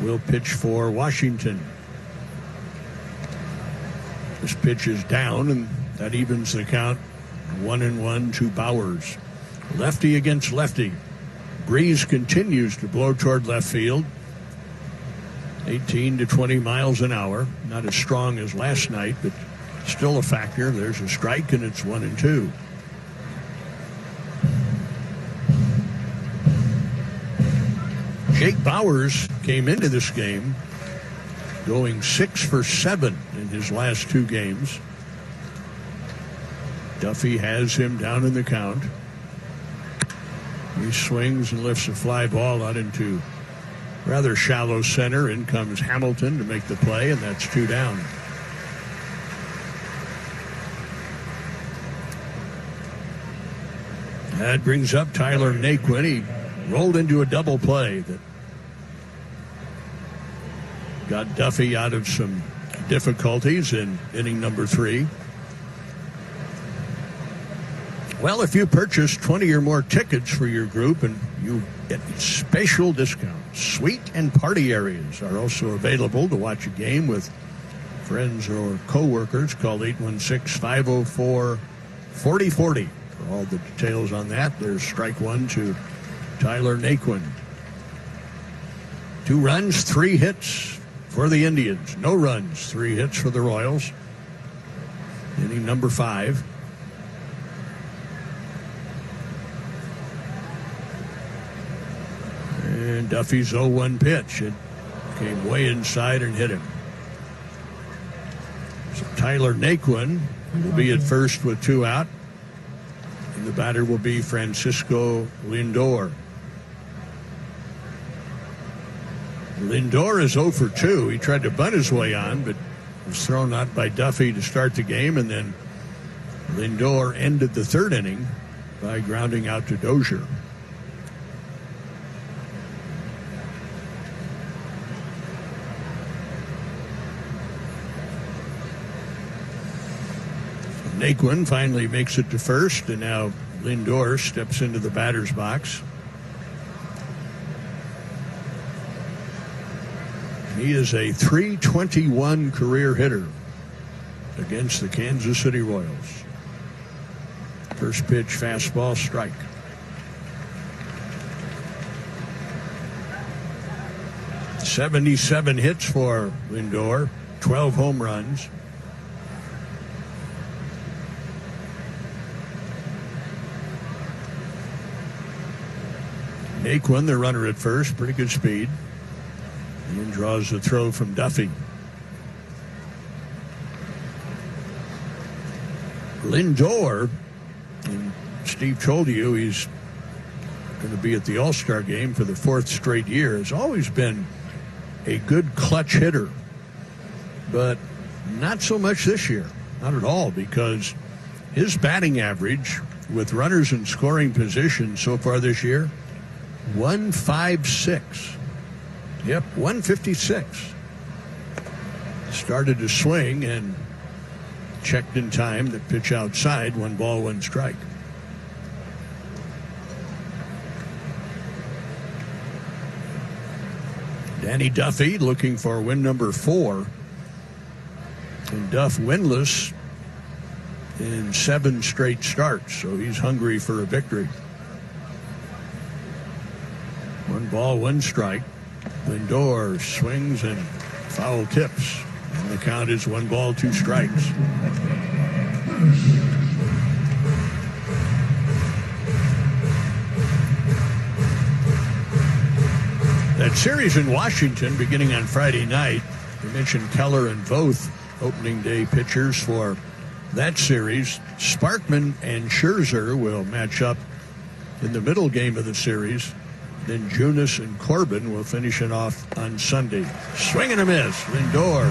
will pitch for Washington. This pitch is down, and that evens the count. 1-1 to Bowers. Lefty against lefty. Breeze continues to blow toward left field. 18 to 20 miles an hour. Not as strong as last night, but still a factor. There's a strike, and it's 1-2. Jake Bowers came into this game going 6 for 7 in his last 2 games. Duffy has him down in the count. He swings and lifts a fly ball out into rather shallow center. In comes Hamilton to make the play, and that's 2 down. That brings up Tyler Naquin. He rolled into a double play that got Duffy out of some difficulties in inning number 3. Well, if you purchase 20 or more tickets for your group, and you get special discounts. Suite and party areas are also available to watch a game with friends or co-workers. Call 816-504-4040 for all the details on that. There's strike 1 to Tyler Naquin. 2 runs, 3 hits for the Indians. No runs, 3 hits for the Royals. Inning number 5. And Duffy's 0-1 pitch. It came way inside and hit him. So Tyler Naquin will be at first with 2 out. And the batter will be Francisco Lindor. Lindor is 0 for 2. He tried to bunt his way on, but was thrown out by Duffy to start the game. And then Lindor ended the 3rd inning by grounding out to Dozier. Naquin finally makes it to first, and now Lindor steps into the batter's box. He is a .321 career hitter against the Kansas City Royals. First pitch, fastball, strike. .77 hits for Lindor, 12 home runs. Naquin, the runner at first, pretty good speed. And then draws the throw from Duffy. Lindor, and Steve told you he's going to be at the All-Star game for the 4th straight year, has always been a good clutch hitter. But not so much this year. Not at all, because his batting average with runners in scoring position so far this year, 156. Yep, 156. Started to swing and checked in time. The pitch outside, 1 ball, 1 strike. Danny Duffy looking for win number 4. And Duff winless in 7 straight starts, so he's hungry for a victory. 1 ball, 1 strike. Lindor swings and foul tips. And the count is 1 ball, 2 strikes. That series in Washington beginning on Friday night. We mentioned Keller and Voth, opening day pitchers for that series. Sparkman and Scherzer will match up in the middle game of the series. Then Junis and Corbin will finish it off on Sunday. Swing and a miss. Lindor,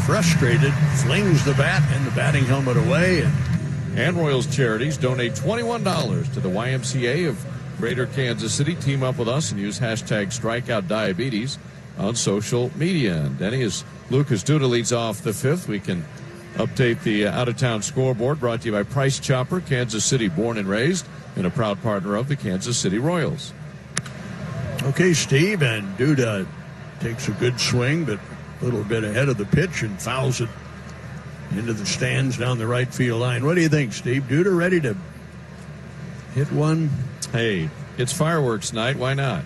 frustrated, flings the bat and the batting helmet away. And Royals Charities donate $21 to the YMCA of Greater Kansas City. Team up with us and use hashtag StrikeoutDiabetes on social media. And Denny, as Lucas Duda leads off the 5th, we can update the out-of-town scoreboard, brought to you by Price Chopper, Kansas City born and raised, and a proud partner of the Kansas City Royals. Okay, Steve, and Duda takes a good swing, but a little bit ahead of the pitch and fouls it into the stands down the right field line. What do you think, Steve? Duda ready to hit one? Hey, it's fireworks night. Why not?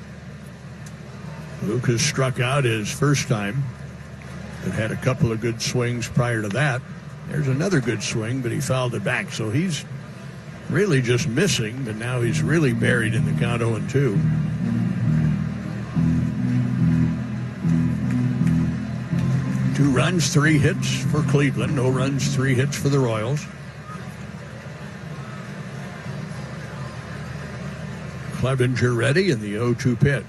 Lucas struck out his first time, but had a couple of good swings prior to that. There's another good swing, but he fouled it back. So he's really just missing, but now he's really buried in the count 0-2. 2 runs, 3 hits for Cleveland. No runs, 3 hits for the Royals. Clevenger ready, and the 0-2 pitch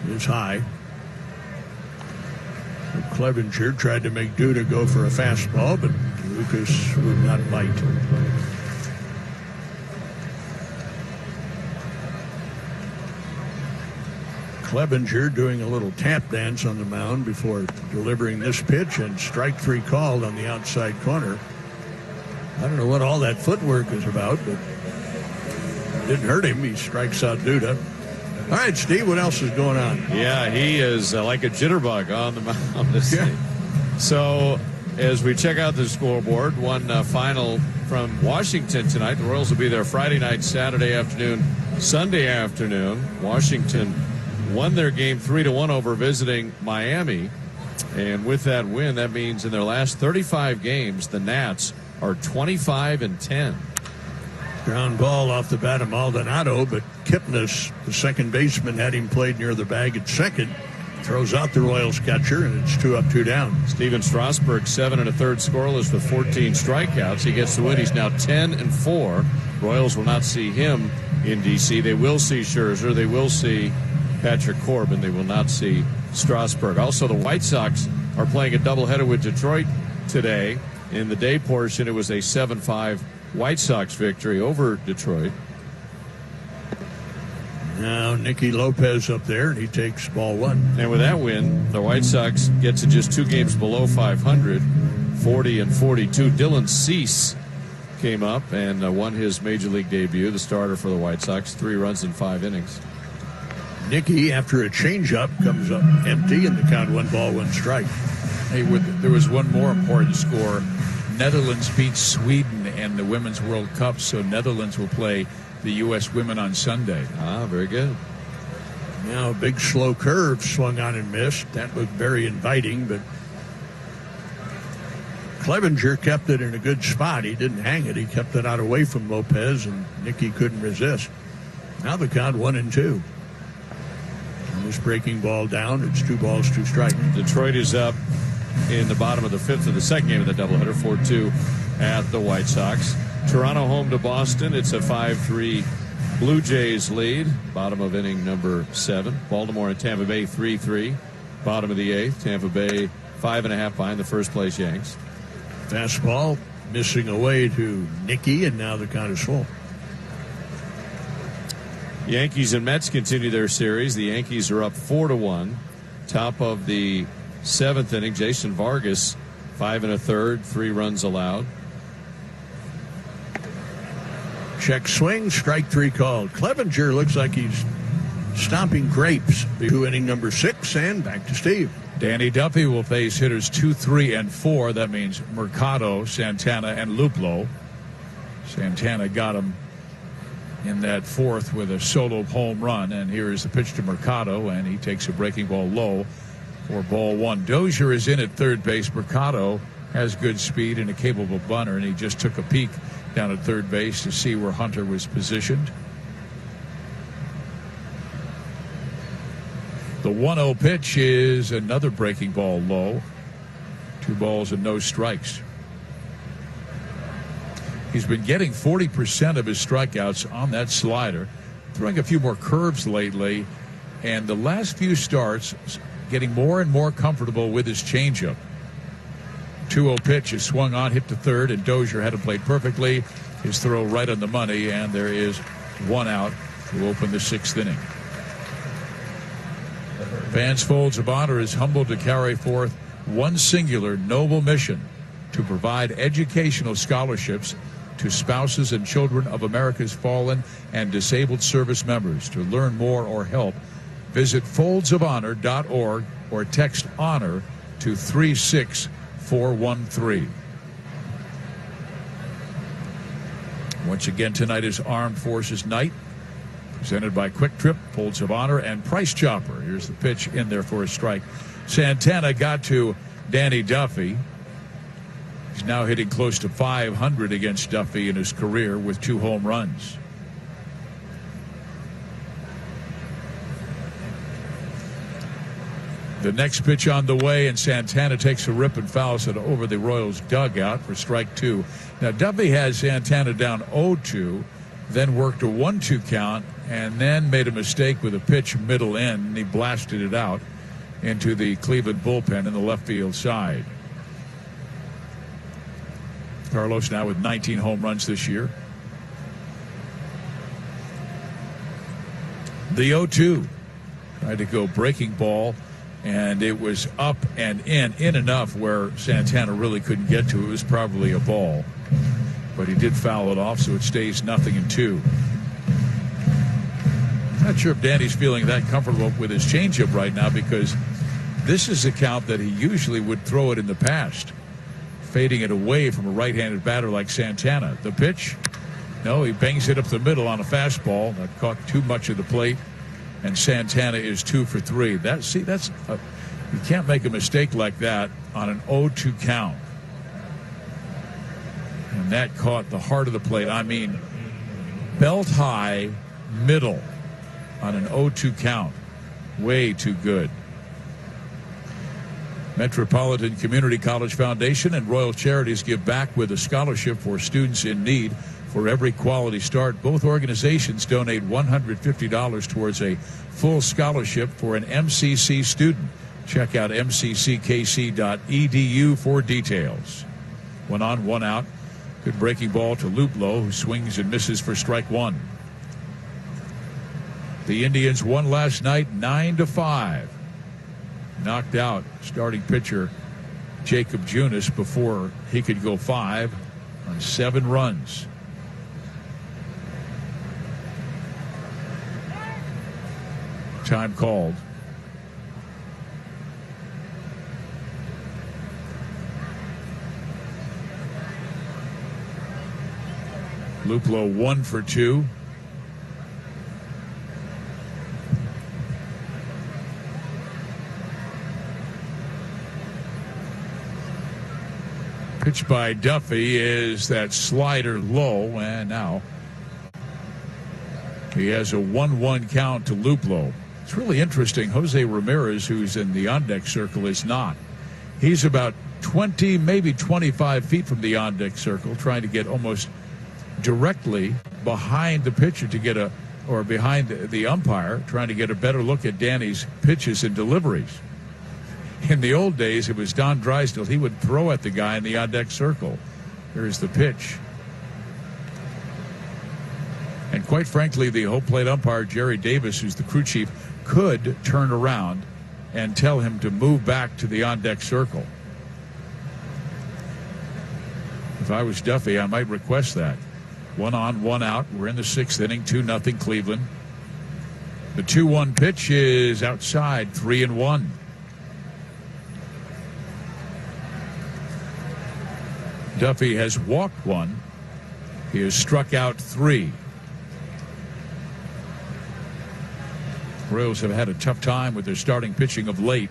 is high. Clevenger tried to make Duda go for a fastball, but Lucas would not bite. Clevenger doing a little tap dance on the mound before delivering this pitch, and strike 3 called on the outside corner. I don't know what all that footwork is about, but it didn't hurt him. He strikes out Duda. All right, Steve, what else is going on? Yeah, he is like a jitterbug on the mound. Yeah. So as we check out the scoreboard, one final from Washington tonight. The Royals will be there Friday night, Saturday afternoon, Sunday afternoon. Washington won their game 3-1 over visiting Miami. And with that win, that means in their last 35 games, the Nats are 25-10. Ground ball off the bat of Maldonado, but Kipnis, the second baseman, had him played near the bag at second. Throws out the Royals catcher, and it's 2 up, 2 down. Steven Strasburg, 7 1/3 scoreless with 14 strikeouts. He gets the win. He's now 10-4. Royals will not see him in D.C. They will see Scherzer. They will see Patrick Corbin. They will not see Strasburg. Also, the White Sox are playing a doubleheader with Detroit today. In the day portion, it was a 7-5 White Sox victory over Detroit. Now Nicky Lopez up there, and he takes ball 1. And with that win, the White Sox get to just 2 games below 500, 40-42. Dylan Cease came up and won his major league debut, the starter for the White Sox, 3 runs in 5 innings. Nicky, after a changeup, comes up empty, and the count 1 ball, 1 strike. Hey, there was one more important score. Netherlands beat Sweden in the Women's World Cup, so Netherlands will play the U.S. women on Sunday. Ah, very good. Now a big slow curve swung on and missed. That looked very inviting, but Clevenger kept it in a good spot. He didn't hang it. He kept it out away from Lopez, and Nicky couldn't resist. Now the count 1-2. And this breaking ball down. It's 2 balls, 2 strikes. Detroit is up in the bottom of the 5th of the second game of the doubleheader, 4-2 at the White Sox. Toronto home to Boston. It's a 5-3 Blue Jays lead. Bottom of inning number 7. Baltimore and Tampa Bay 3-3. Bottom of the 8th. Tampa Bay 5.5 behind the first place Yanks. Fastball missing away to Nicky, and now the count is full. Yankees and Mets continue their series. The Yankees are up 4-1. Top of the 7th inning, Jason Vargas, 5 1/3, 3 runs allowed. Check swing, strike 3 called. Clevenger looks like he's stomping grapes. 2 inning number 6, and back to Steve. Danny Duffy will face hitters 2, 3, and 4. That means Mercado, Santana, and Luplow. Santana got him in that 4th with a solo home run, and here is the pitch to Mercado, and he takes a breaking ball low for ball 1. Dozier is in at third base. Mercado has good speed and a capable bunter, and he just took a peek down at third base to see where Hunter was positioned. The 1-0 pitch is another breaking ball low. 2 balls and no strikes. He's been getting 40% of his strikeouts on that slider, throwing a few more curves lately, and the last few starts getting more and more comfortable with his changeup. 2-0 pitch is swung on, hit to third, and Dozier had it played perfectly. His throw right on the money, and there is 1 out to open the 6th inning. Vance Folds of Honor is humbled to carry forth one singular noble mission: to provide educational scholarships to spouses and children of America's fallen and disabled service members. To learn more or help, visit foldsofhonor.org or text HONOR to 36413. Once again, tonight is Armed Forces Night, presented by Quick Trip, Folds of Honor, and Price Chopper. Here's the pitch in there for a strike. Santana got to Danny Duffy. He's now hitting close to 500 against Duffy in his career with 2 home runs. The next pitch on the way, and Santana takes a rip and fouls it over the Royals dugout for strike 2. Now, Duffy had Santana down 0-2, then worked a 1-2 count, and then made a mistake with a pitch middle in, and he blasted it out into the Cleveland bullpen in the left field side. Carlos now with 19 home runs this year. The 0-2 tried to go breaking ball, and it was up and in enough where Santana really couldn't get to it. It was probably a ball, but he did foul it off, so it stays 0-2. Not sure if Danny's feeling that comfortable with his changeup right now, because this is a count that he usually would throw it in the past, fading it away from a right-handed batter like Santana. The pitch, no, he bangs it up the middle on a fastball that caught too much of the plate, and Santana is 2 for 3. You can't make a mistake like that on an 0-2 count. And that caught the heart of the plate. I mean, belt high, middle on an 0-2 count. Way too good. Metropolitan Community College Foundation and Royal Charities give back with a scholarship for students in need. For every quality start, both organizations donate $150 towards a full scholarship for an MCC student. Check out mcckc.edu for details. 1 on, 1 out. Good breaking ball to Luplow, who swings and misses for strike 1. The Indians won last night 9-5. Knocked out starting pitcher Jacob Junis before he could go 5 on 7 runs. Time called. Luplow 1 for 2. Pitch by Duffy is that slider low, and now he has a 1-1 count to Luplow. It's really interesting. Jose Ramirez, who's in the on-deck circle, is not. He's about 20, maybe 25 feet from the on-deck circle, trying to get almost directly behind the pitcher to get or behind the umpire, trying to get a better look at Danny's pitches and deliveries. In the old days, it was Don Drysdale. He would throw at the guy in the on-deck circle. There's the pitch. And quite frankly, the home plate umpire, Jerry Davis, who's the crew chief, could turn around and tell him to move back to the on-deck circle. If I was Duffy, I might request that. 1 on, 1 out. We're in the 6th inning, 2-0 Cleveland. The 2-1 pitch is outside, 3-1. Duffy has walked 1. He has struck out 3. Royals have had a tough time with their starting pitching of late.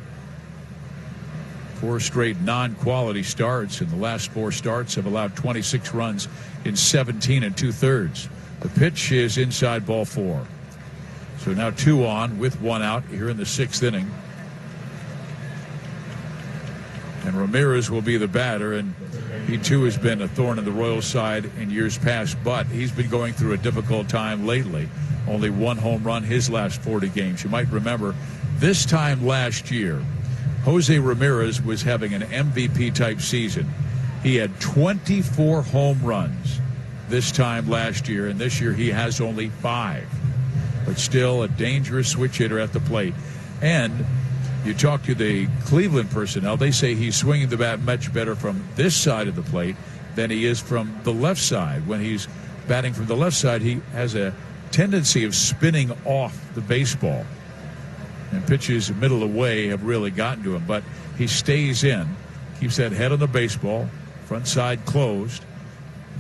4 straight non-quality starts, and the last 4 starts have allowed 26 runs in 17 2/3. The pitch is inside, ball 4. So now 2 on with 1 out here in the 6th inning. And Ramirez will be the batter, and he too has been a thorn in the Royals' side in years past, but he's been going through a difficult time lately. Only 1 home run his last 40 games. You might remember this time last year, Jose Ramirez was having an MVP-type season. He had 24 home runs this time last year, and this year he has only 5. But still a dangerous switch hitter at the plate. And you talk to the Cleveland personnel, they say he's swinging the bat much better from this side of the plate than he is from the left side. When he's batting from the left side, he has a tendency of spinning off the baseball. And pitches middle away have really gotten to him, but he stays in, keeps that head on the baseball, front side closed,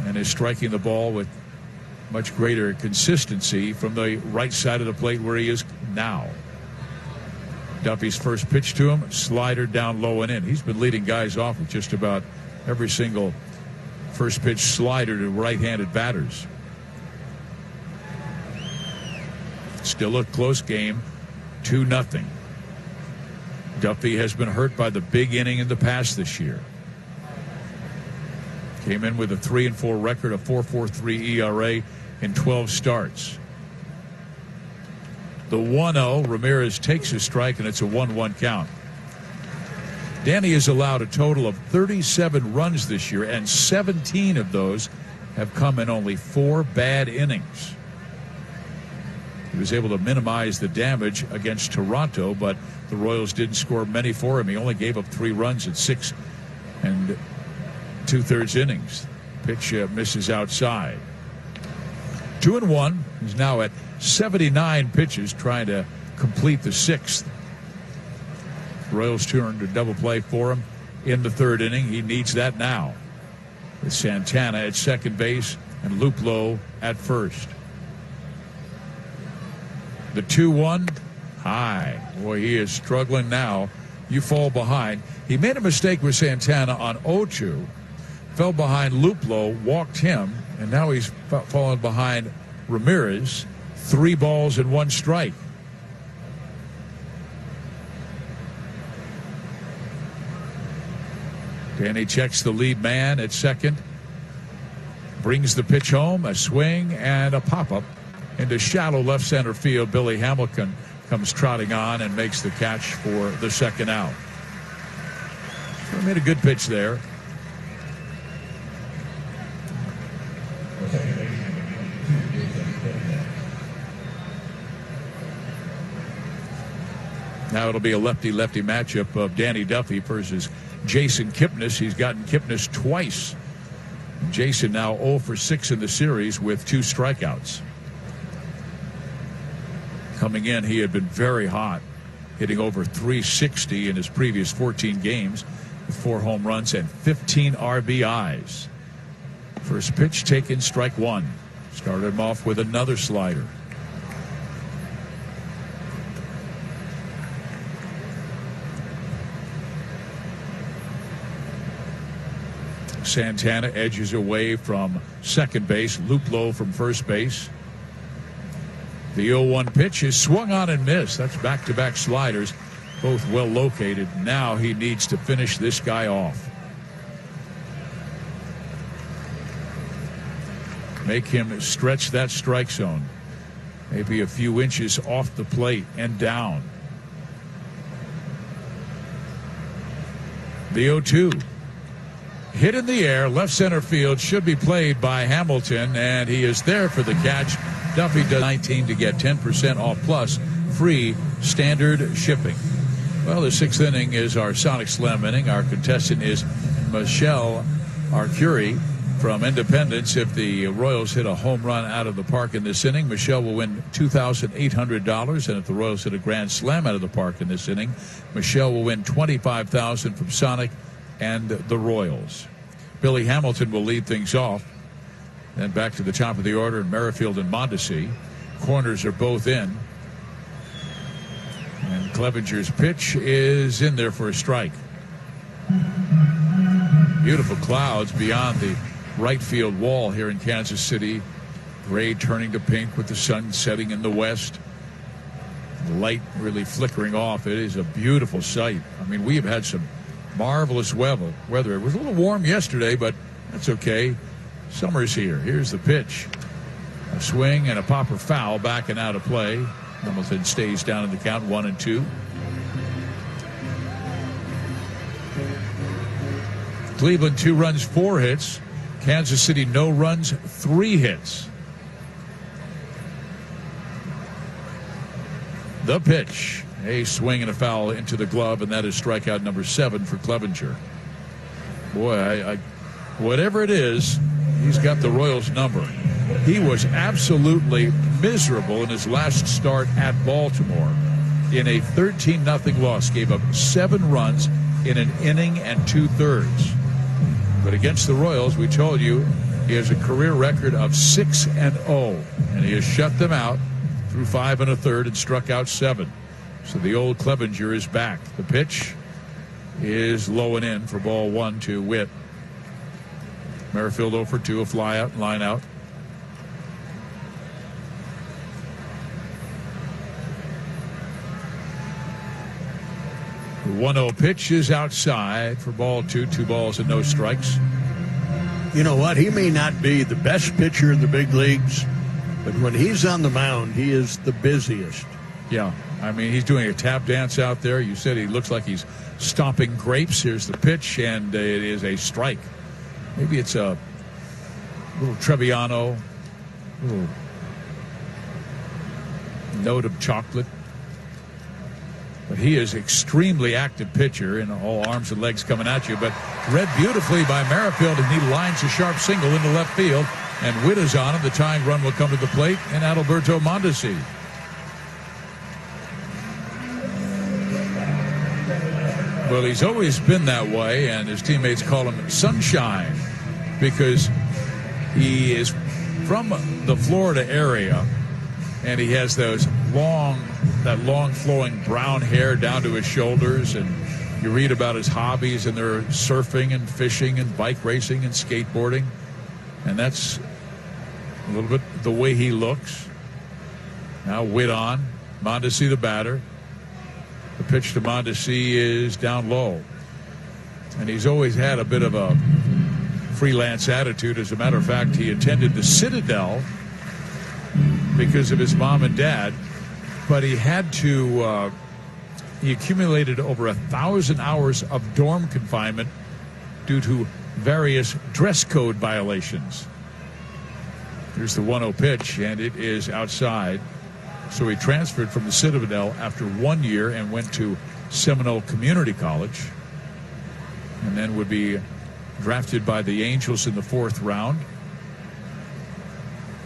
and is striking the ball with much greater consistency from the right side of the plate where he is now. Duffy's first pitch to him, slider down low and in. He's been leading guys off with just about every single first pitch slider to right-handed batters. Still a close game, 2-0. Duffy has been hurt by the big inning in the past this year. Came in with a 3-4 record, a 4.43 ERA in 12 starts. The 1-0, Ramirez takes a strike, and it's a 1-1 count. Denny has allowed a total of 37 runs this year, and 17 of those have come in only 4 bad innings. He was able to minimize the damage against Toronto, but the Royals didn't score many for him. He only gave up 3 runs in 6 2/3 innings. Pitch misses outside. 2-1. He's now at 79 pitches, trying to complete the 6th. Royals turned a double play for him in the 3rd inning. He needs that now, with Santana at second base and Luplow at first. The 2-1, high. Boy, he is struggling now. You fall behind. He made a mistake with Santana on 0-2, fell behind Luplow, walked him, and now he's fallen behind Ramirez. 3 balls and 1 strike. Denny checks the lead man at second. Brings the pitch home, a swing and a pop-up into shallow left center field. Billy Hamilton comes trotting on and makes the catch for the 2nd out. So he made a good pitch there. Now it'll be a lefty-lefty matchup of Danny Duffy versus Jason Kipnis. He's gotten Kipnis twice. Jason now 0 for 6 in the series with 2 strikeouts. Coming in, he had been very hot, hitting over 360 in his previous 14 games with 4 home runs and 15 RBIs. First pitch taken, strike 1. Started him off with another slider. Santana edges away from second base. Luplow from first base. The 0-1 pitch is swung on and missed. That's back-to-back sliders, both well located. Now he needs to finish this guy off. Make him stretch that strike zone. Maybe a few inches off the plate and down. The 0-2. Hit in the air, left center field, should be played by Hamilton, and he is there for the catch. Duffy does 19 to get 10% off plus free standard shipping. Well, the 6th inning is our Sonic Slam inning. Our contestant is Michelle Arcuri from Independence. If the Royals hit a home run out of the park in this inning, Michelle will win $2,800. And if the Royals hit a grand slam out of the park in this inning, Michelle will win $25,000 from Sonic and the Royals. Billy Hamilton will lead things off. Then back to the top of the order in Merrifield and Mondesi. Corners are both in. And Clevenger's pitch is in there for a strike. Beautiful clouds beyond the right field wall here in Kansas City. Gray turning to pink with the sun setting in the west. The light really flickering off. It is a beautiful sight. I mean, we have had some marvelous weather. It was a little warm yesterday, but that's okay. Summer's here. Here's the pitch. A swing and a popper foul, back and out of play. Hamilton stays down in the count, 1-2. Cleveland 2 runs, 4 hits. Kansas City no runs, 3 hits. The pitch. A swing and a foul into the glove, and that is strikeout number 7 for Clevenger. Boy, whatever it is, he's got the Royals number. He was absolutely miserable in his last start at Baltimore in a 13-0 loss. Gave up 7 runs in an inning and 2/3. But against the Royals, we told you, he has a career record of 6-0, and he has shut them out through 5 1/3 and struck out 7. So the old Clevenger is back. The pitch is low and in for ball 1 to Witt. Merrifield 0 for 2, a fly out and line out. 1-0 pitch is outside for ball 2, 2 balls and no strikes. You know what? He may not be the best pitcher in the big leagues, but when he's on the mound, he is the busiest. Yeah, I mean, he's doing a tap dance out there. You said he looks like he's stomping grapes. Here's the pitch, and it is a strike. Maybe it's a little Trebbiano, little note of chocolate. But he is extremely active pitcher, and all arms and legs coming at you. But read beautifully by Merrifield, and he lines a sharp single into left field. And Witt is on him. The tying run will come to the plate, and Adalberto Mondesi. Well, he's always been that way, and his teammates call him Sunshine because he is from the Florida area, and he has that long flowing brown hair down to his shoulders. And you read about his hobbies, and they're surfing and fishing and bike racing and skateboarding, and that's a little bit the way he looks. Now Witt on. Mondesi the batter. The pitch to Mondesi is down low. And he's always had a bit of a freelance attitude. As a matter of fact, he attended the Citadel because of his mom and dad. But he had to, he accumulated over 1,000 hours of dorm confinement due to various dress code violations. Here's the 1-0 pitch, and it is outside. So he transferred from the Citadel after 1 year and went to Seminole Community College, and then would be drafted by the Angels in the 4th round.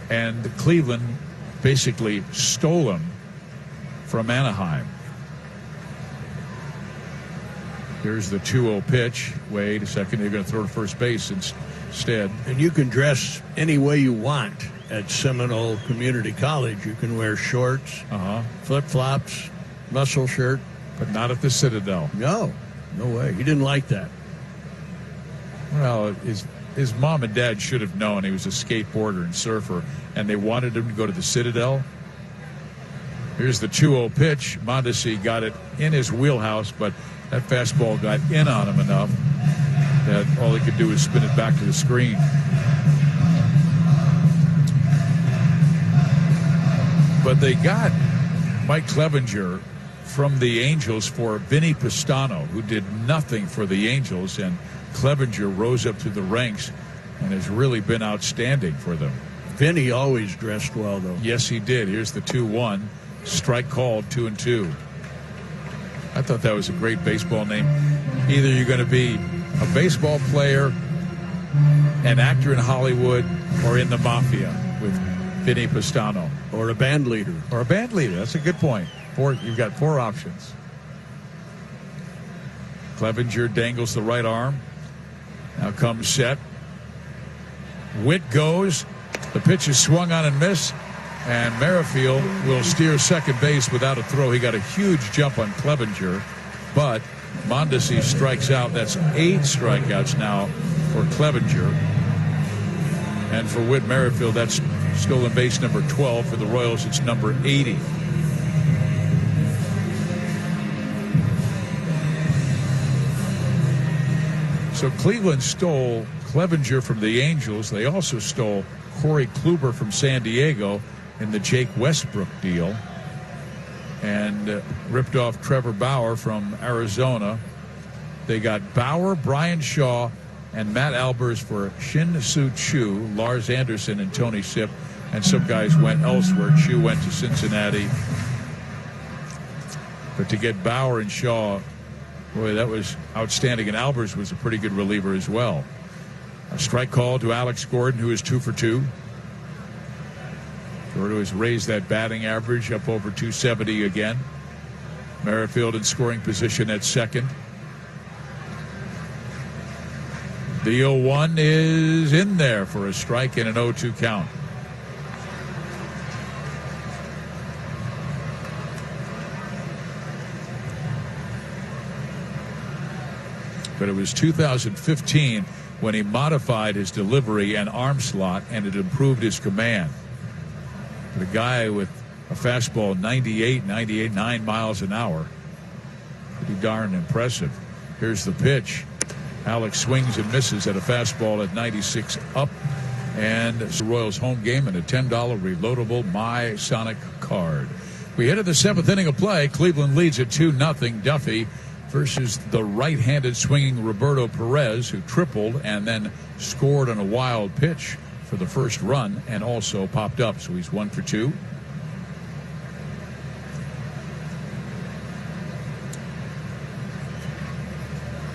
And Cleveland basically stole him from Anaheim. Here's the 2-0 pitch. Wait a second, they're going to throw to first base instead. And you can dress any way you want at Seminole Community College. You can wear shorts, flip-flops, muscle shirt. But not at the Citadel. No way. He didn't like that. Well, his mom and dad should have known he was a skateboarder and surfer, and they wanted him to go to the Citadel. Here's the 2-0 pitch. Mondesi got it in his wheelhouse, but that fastball got in on him enough that all he could do was spin it back to the screen. But they got Mike Clevenger from the Angels for Vinny Pistano, who did nothing for the Angels, and Clevenger rose up to the ranks and has really been outstanding for them. Vinny always dressed well, though. Yes, he did. Here's the 2-1. Strike called, 2-2. I thought that was a great baseball name. Either you're going to be a baseball player, an actor in Hollywood, or in the mafia with Vinny Pistano. Or a band leader. Or a band leader. That's a good point. You've got 4 options. Clevenger dangles the right arm. Now comes set. Witt goes. The pitch is swung on and missed. And Merrifield will steer second base without a throw. He got a huge jump on Clevenger. But Mondesi strikes out. That's 8 strikeouts now for Clevenger. And for Whit Merrifield, that's stolen base number 12. For the Royals, it's number 80. So Cleveland stole Clevenger from the Angels. They also stole Corey Kluber from San Diego in the Jake Westbrook deal, and ripped off Trevor Bauer from Arizona. They got Bauer, Brian Shaw, and Matt Albers for Shin-Soo Choo, Lars Anderson, and Tony Sipp. And some guys went elsewhere. Choo went to Cincinnati. But to get Bauer and Shaw, boy, that was outstanding. And Albers was a pretty good reliever as well. A strike call to Alex Gordon, who is 2 for 2. Gordon has raised that batting average up over 270 again. Merrifield in scoring position at second. The 0-1 is in there for a strike and an 0-2 count. But it was 2015 when he modified his delivery and arm slot, and it improved his command. The guy with a fastball 98, 9 miles an hour. Pretty darn impressive. Here's the pitch. Alex swings and misses at a fastball at 96 up. And it's the Royals home game and a $10 reloadable My Sonic card. We head to the 7th inning of play. Cleveland leads at 2-0. Duffy versus the right-handed swinging Roberto Perez, who tripled and then scored on a wild pitch for the first run and also popped up. So he's 1 for 2.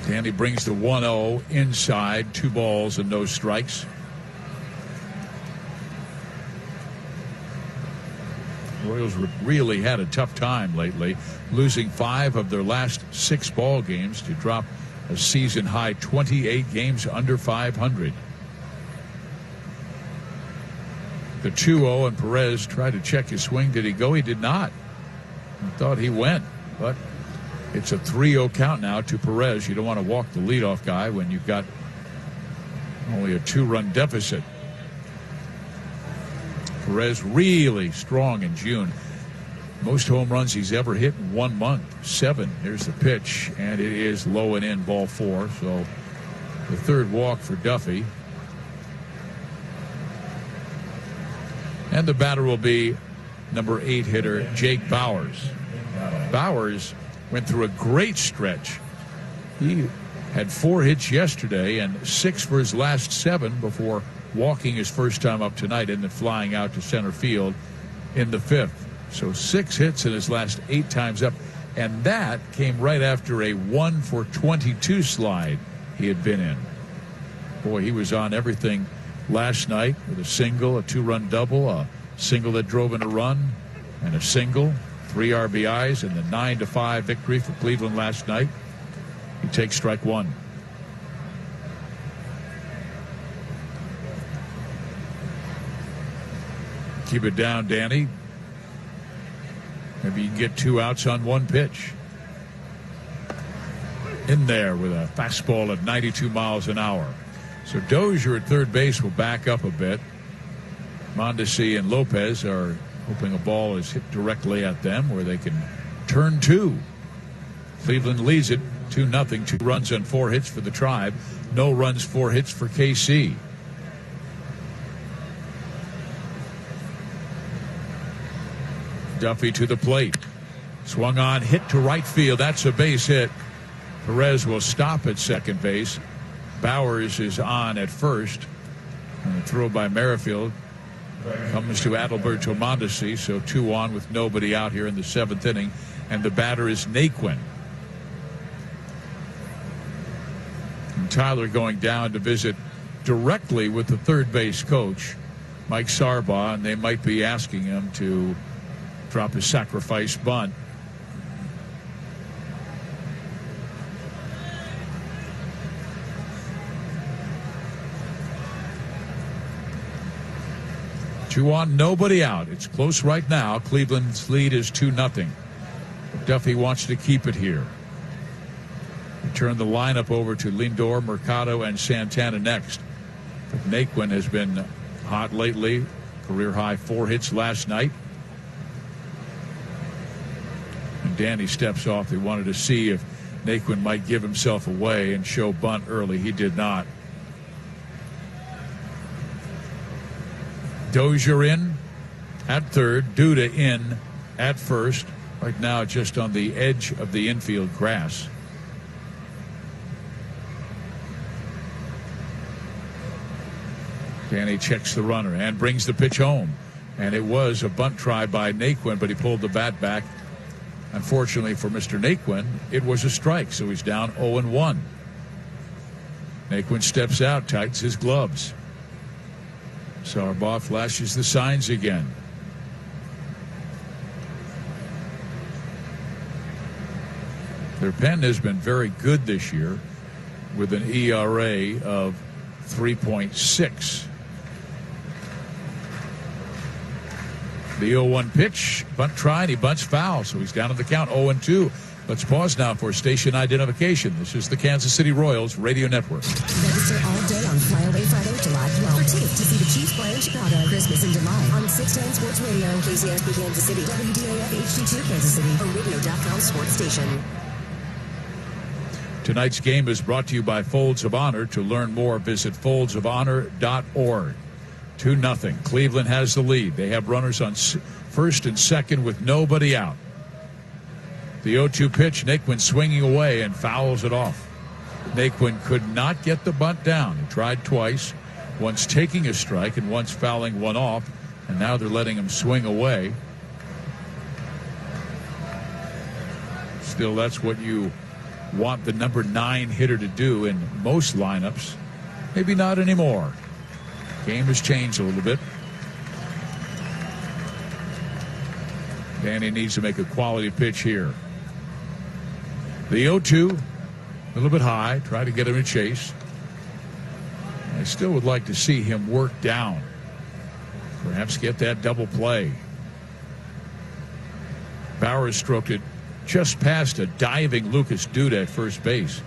Denny brings the 1-0 inside, 2 balls and no strikes. Royals really had a tough time lately, losing 5 of their last 6 ball games to drop a season high 28 games under 500. The 2-0, and Perez tried to check his swing. Did he go? He did not. I thought he went, but it's a 3-0 count now to Perez. You don't want to walk the leadoff guy when you've got only a 2-run deficit. Perez really strong in June. Most home runs he's ever hit in 1 month, 7. Here's the pitch, and it is low and in, ball 4. So the 3rd walk for Duffy. And the batter will be number 8 hitter Jake Bauers. Bauers went through a great stretch. He had 4 hits yesterday and 6 for his last 7 before walking his first time up tonight and then flying out to center field in the 5th. So 6 hits in his last 8 times up, and that came right after a 1 for 22 slide he had been in. Boy, he was on everything last night with a single, a 2-run double, a single that drove in a run, and a single, 3 RBIs, and the 9-5 victory for Cleveland last night. He takes strike 1. Keep it down, Denny. Maybe you can get 2 outs on 1 pitch. In there with a fastball at 92 miles an hour. So Dozier at third base will back up a bit. Mondesi and Lopez are hoping a ball is hit directly at them where they can turn 2. Cleveland leads it 2-0. 2 runs on 4 hits for the Tribe. No runs, 4 hits for KC. Duffy to the plate. Swung on, hit to right field. That's a base hit. Perez will stop at second base. Bauers is on at first. And the throw by Merrifield comes to Adalberto Mondesi. So 2 on with nobody out here in the 7th inning. And the batter is Naquin. And Tyler going down to visit directly with the third base coach, Mike Sarbaugh, and they might be asking him to drop his sacrifice bunt. Two on, nobody out. It's close right now. Cleveland's lead is 2-0. Duffy wants to keep it here. We turn the lineup over to Lindor, Mercado, and Santana next. But Naquin has been hot lately. Career high 4 hits last night. And Denny steps off. They wanted to see if Naquin might give himself away and show bunt early. He did not. Dozier in at third. Duda in at first. Right now just on the edge of the infield grass. Denny checks the runner and brings the pitch home. And it was a bunt try by Naquin, but he pulled the bat back. Unfortunately for Mr. Naquin, it was a strike, so he's down 0-1. Naquin steps out, tightens his gloves. Sarbaugh flashes the signs again. Their pen has been very good this year with an ERA of 3.6. The 0-1 pitch, bunt try, and he bunts foul, so he's down at the count, 0-2. Let's pause now for station identification. This is the Kansas City Royals Radio Network. Register all day on Flyaway Friday, July 12th. For tickets to see the Chiefs play in Chicago, Christmas in July on 610 Sports Radio, KCSP Kansas City, WDAF HD2 Kansas City, or radio.com sports station. Tonight's game is brought to you by Folds of Honor. To learn more, visit foldsofhonor.org. 2-0. Cleveland has the lead. They have runners on first and second with nobody out. The 0-2 pitch, Naquin swinging away and fouls it off. Naquin could not get the bunt down. He tried twice, once taking a strike and once fouling one off, and now they're letting him swing away. Still, that's what you want the number 9 hitter to do in most lineups. Maybe not anymore. Game has changed a little bit. Denny needs to make a quality pitch here. The 0-2, a little bit high. Try to get him to chase. I still would like to see him work down. Perhaps get that double play. Bauer stroked it just past a diving Lucas Duda at first base.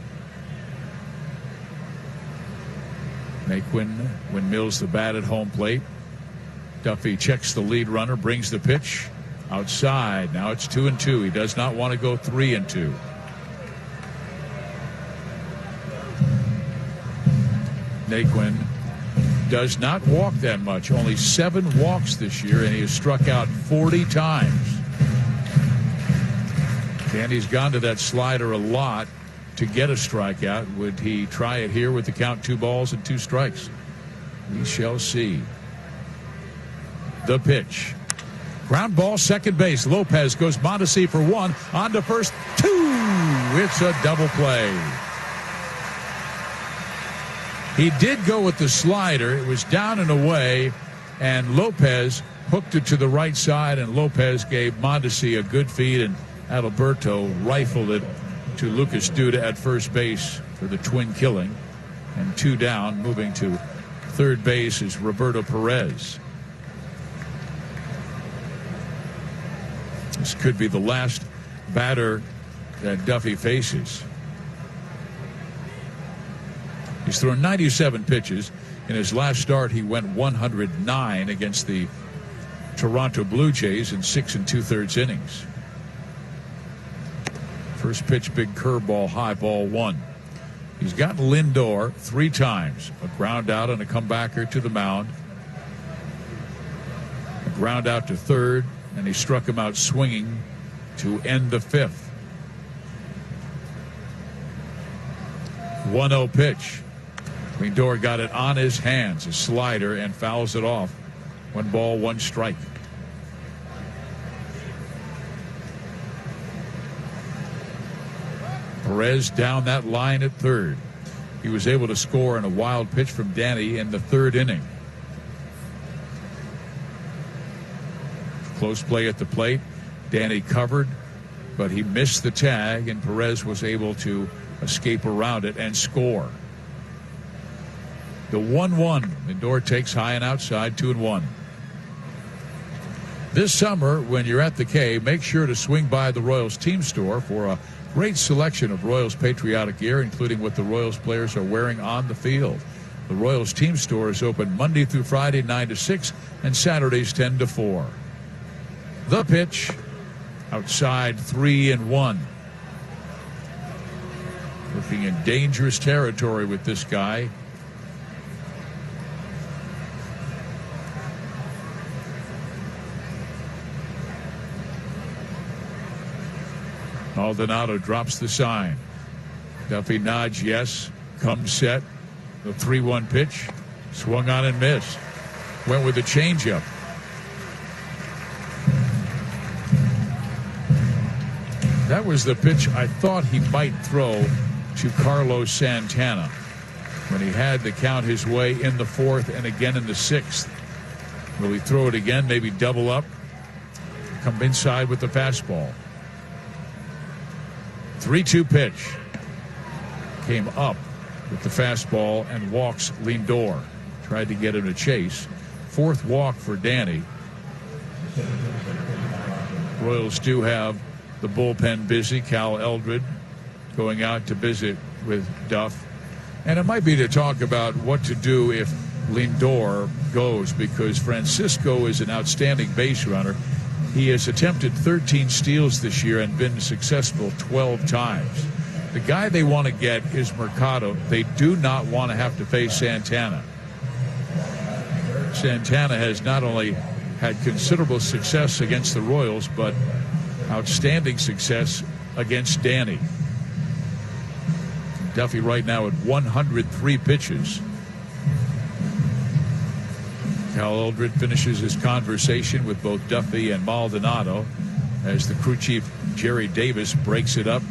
Naquin windmills the bat at home plate. Duffy checks the lead runner, brings the pitch outside. Now it's 2-2. He does not want to go 3-2. Naquin does not walk that much. Only 7 walks this year, and he has struck out 40 times. Danny's gone to that slider a lot to get a strikeout. Would he try it here with the count 2 balls and 2 strikes? We shall see. The pitch. Ground ball, second base. Lopez goes Mondesi for 1. On to first, 2. It's a double play. He did go with the slider. It was down and away, and Lopez hooked it to the right side, and Lopez gave Mondesi a good feed, and Adalberto rifled it to Lucas Duda at first base for the twin killing. And 2 down. Moving to third base is Roberto Perez. This could be the last batter that Duffy faces. He's thrown 97 pitches. In his last start, he went 109 against the Toronto Blue Jays in 6 2/3 innings. First pitch, big curveball, high, ball 1. He's gotten Lindor 3 times. A ground out and a comebacker to the mound. A ground out to third, and he struck him out swinging to end the 5th. 1-0 pitch. Lindor got it on his hands, a slider, and fouls it off. 1 ball, 1 strike. Perez down that line at third. He was able to score on a wild pitch from Denny in the 3rd inning. Close play at the plate. Denny covered, but he missed the tag, and Perez was able to escape around it and score. The 1-1. Lindor takes high and outside, 2-1. This summer, when you're at the K, make sure to swing by the Royals team store for a great selection of Royals patriotic gear, including what the Royals players are wearing on the field. The Royals team store is open Monday through Friday, 9 to 6, and Saturdays, 10 to 4. The pitch. Outside, 3-1. Looking in dangerous territory with this guy. Maldonado drops the sign. Duffy nods yes. Comes set. The 3-1 pitch. Swung on and missed. Went with a changeup. That was the pitch I thought he might throw to Carlos Santana when he had the count his way in the 4th and again in the 6th. Will he throw it again? Maybe double up. Come inside with the fastball. 3-2 pitch. Came up with the fastball and walks Lindor. Tried to get him to chase. 4th walk for Denny. Royals do have the bullpen busy. Cal Eldred going out to visit with Duff. And it might be to talk about what to do if Lindor goes, because Francisco is an outstanding base runner. He has attempted 13 steals this year and been successful 12 times. The guy they want to get is Mercado. They do not want to have to face Santana. Santana has not only had considerable success against the Royals, but outstanding success against Denny. Duffy right now at 103 pitches. Cal Eldred finishes his conversation with both Duffy and Maldonado as the crew chief Jerry Davis breaks it up.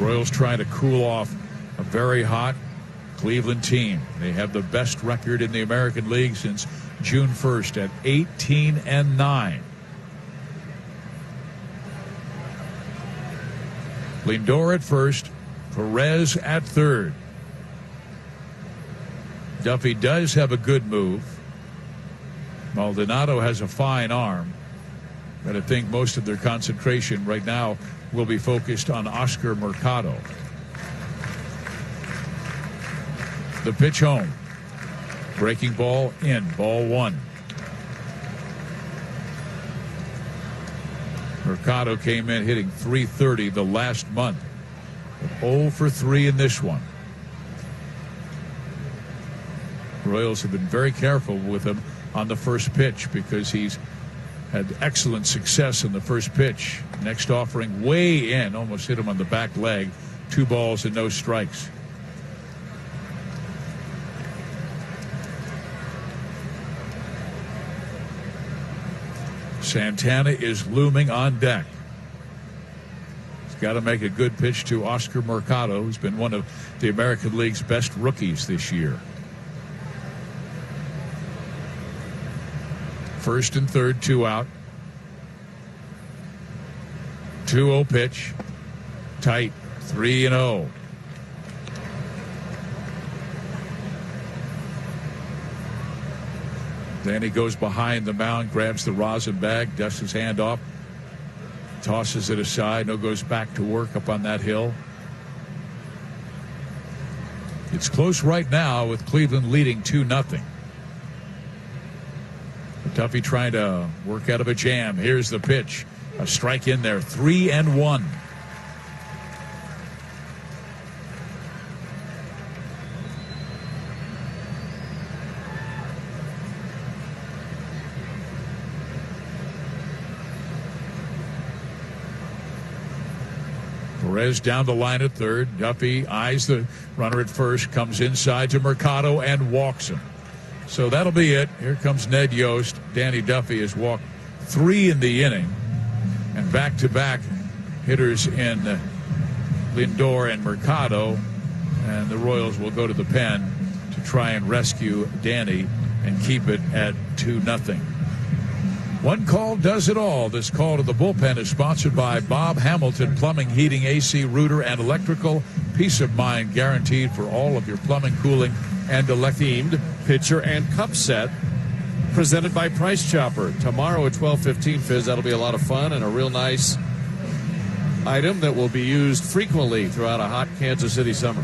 Royals trying to cool off a very hot Cleveland team. They have the best record in the American League since June 1st at 18-9. Lindor at first, Perez at third. Duffy does have a good move. Maldonado has a fine arm, but I think most of their concentration right now will be focused on Oscar Mercado. The pitch home. Breaking ball in, ball one. Mercado came in hitting .330 the last month. 0 for 3 in this one. Royals have been very careful with him on the first pitch because he's had excellent success in the first pitch. Next offering way in, almost hit him on the back leg. 2 balls and no strikes. Santana is looming on deck. He's got to make a good pitch to Oscar Mercado, who's been one of the American League's best rookies this year. First and third, 2 out. 2-0 pitch. Tight, 3-0. Then he goes behind the mound, grabs the rosin bag, dusts his hand off, tosses it aside, goes back to work up on that hill. It's close right now with Cleveland leading 2-0. Duffy trying to work out of a jam. Here's the pitch. A strike in there. 3-1. Perez down the line at third. Duffy eyes the runner at first, comes inside to Mercado and walks him. So that'll be it. Here comes Ned Yost. Danny Duffy has walked 3 in the inning. And back-to-back hitters in Lindor and Mercado. And the Royals will go to the pen to try and rescue Danny and keep it at 2-0. One call does it all. This call to the bullpen is sponsored by Bob Hamilton Plumbing, Heating, AC, Rooter, and Electrical. Peace of mind guaranteed for all of your plumbing, cooling, and themed pitcher and cup set presented by Price Chopper. Tomorrow at 12:15, Fizz. That'll be a lot of fun and a real nice item that will be used frequently throughout a hot Kansas City summer.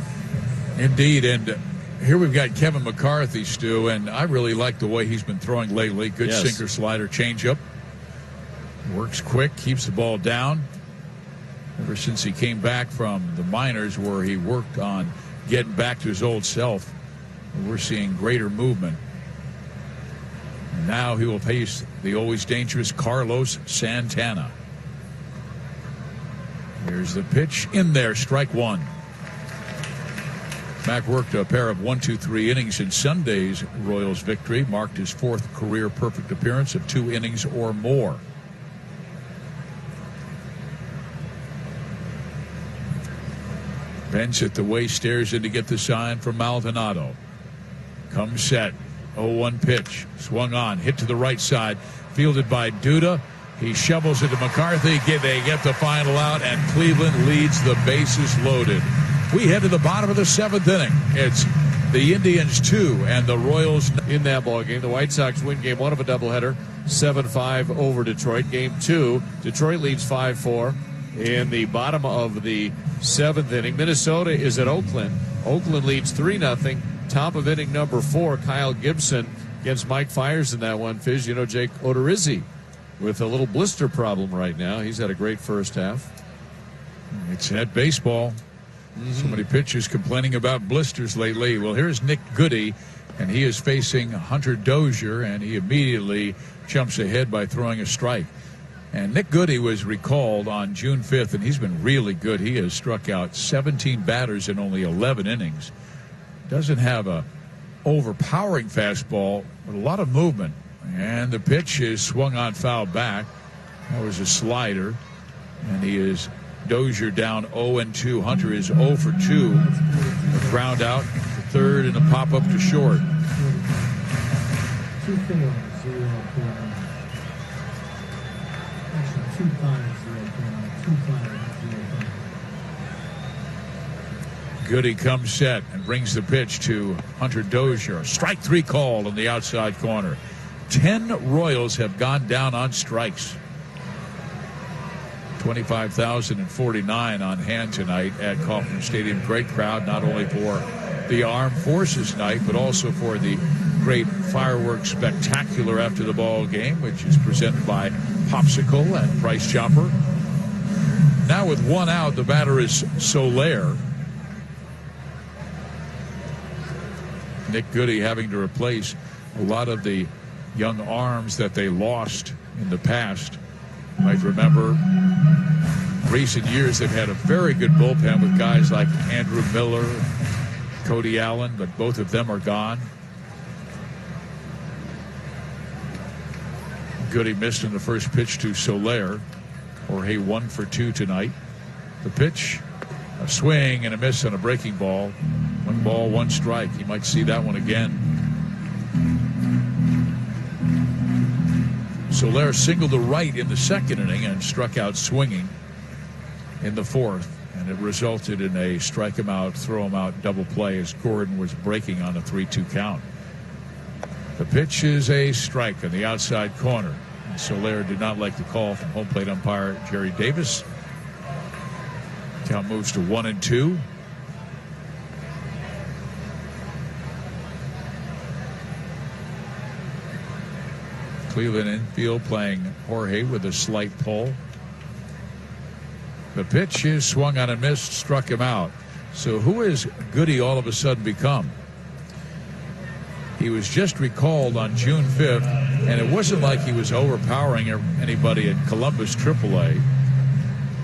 Indeed, and here we've got Kevin McCarthy, Stu, and I really like the way he's been throwing lately. Good sinker, slider, changeup. Works quick, keeps the ball down. Ever since he came back from the minors where he worked on getting back to his old self, we're seeing greater movement. And now he will face the always dangerous Carlos Santana. Here's the pitch in there, strike one. Mac worked a pair of 1-2-3 innings in Sunday's Royals victory, marked his 4th career perfect appearance of 2 innings or more. Bench at the waist, stares in to get the sign from Maldonado. Comes set. 0-1 pitch. Swung on. Hit to the right side. Fielded by Duda. He shovels it to McCarthy. They get the final out, and Cleveland leads the bases loaded. We head to the bottom of the 7th inning. It's the Indians 2 and the Royals in that ball game. The White Sox win game 1 of a doubleheader, 7-5 over Detroit. Game 2, Detroit leads 5-4 in the bottom of the 7th inning. Minnesota is at Oakland. Oakland leads 3-0. Top of inning number 4, Kyle Gibson against Mike Fiers in that one. Fizz, you know, Jake Odorizzi with a little blister problem right now. He's had a great first half. It's at baseball. So many pitchers complaining about blisters lately. Well, here's Nick Goody, and he is facing Hunter Dozier, and he immediately jumps ahead by throwing a strike. And Nick Goody was recalled on June 5th, and he's been really good. He has struck out 17 batters in only 11 innings. Doesn't have a overpowering fastball, but a lot of movement. And the pitch is swung on, foul back. That was a slider, and he is Dozier down 0-2. Hunter is 0 for 2. A ground out to third and a pop up to short. 2 4 0 Actually, 2 5 0 2 5 0. Goody comes set and brings the pitch to Hunter Dozier. Strike 3 called on the outside corner. 10 Royals have gone down on strikes. 25,049 on hand tonight at Kauffman Stadium. Great crowd, not only for the Armed Forces night, but also for the great fireworks spectacular after the ball game, which is presented by Popsicle and Price Chopper. Now with 1 out, the batter is Soler. Nick Goody having to replace a lot of the young arms that they lost in the past. You might remember recent years they've had a very good bullpen with guys like Andrew Miller, Cody Allen, but both of them are gone. Goody missed in the first pitch to Soler. Jorge 1 for 2 tonight. The pitch, a swing and a miss on a breaking ball. 1 ball, 1 strike. He might see that one again. Soler singled to right in the second inning and struck out swinging in the fourth, and it resulted in a strike him out, throw him out double play as Gordon was breaking on a 3-2 count. The pitch is a strike on the outside corner. And Soler did not like the call from home plate umpire Jerry Davis. Count moves to 1-2. Cleveland infield playing Jorge with a slight pull. The pitch is swung on and missed, struck him out. So who has Goody all of a sudden become? He was just recalled on June 5th, and it wasn't like he was overpowering anybody at Columbus AAA.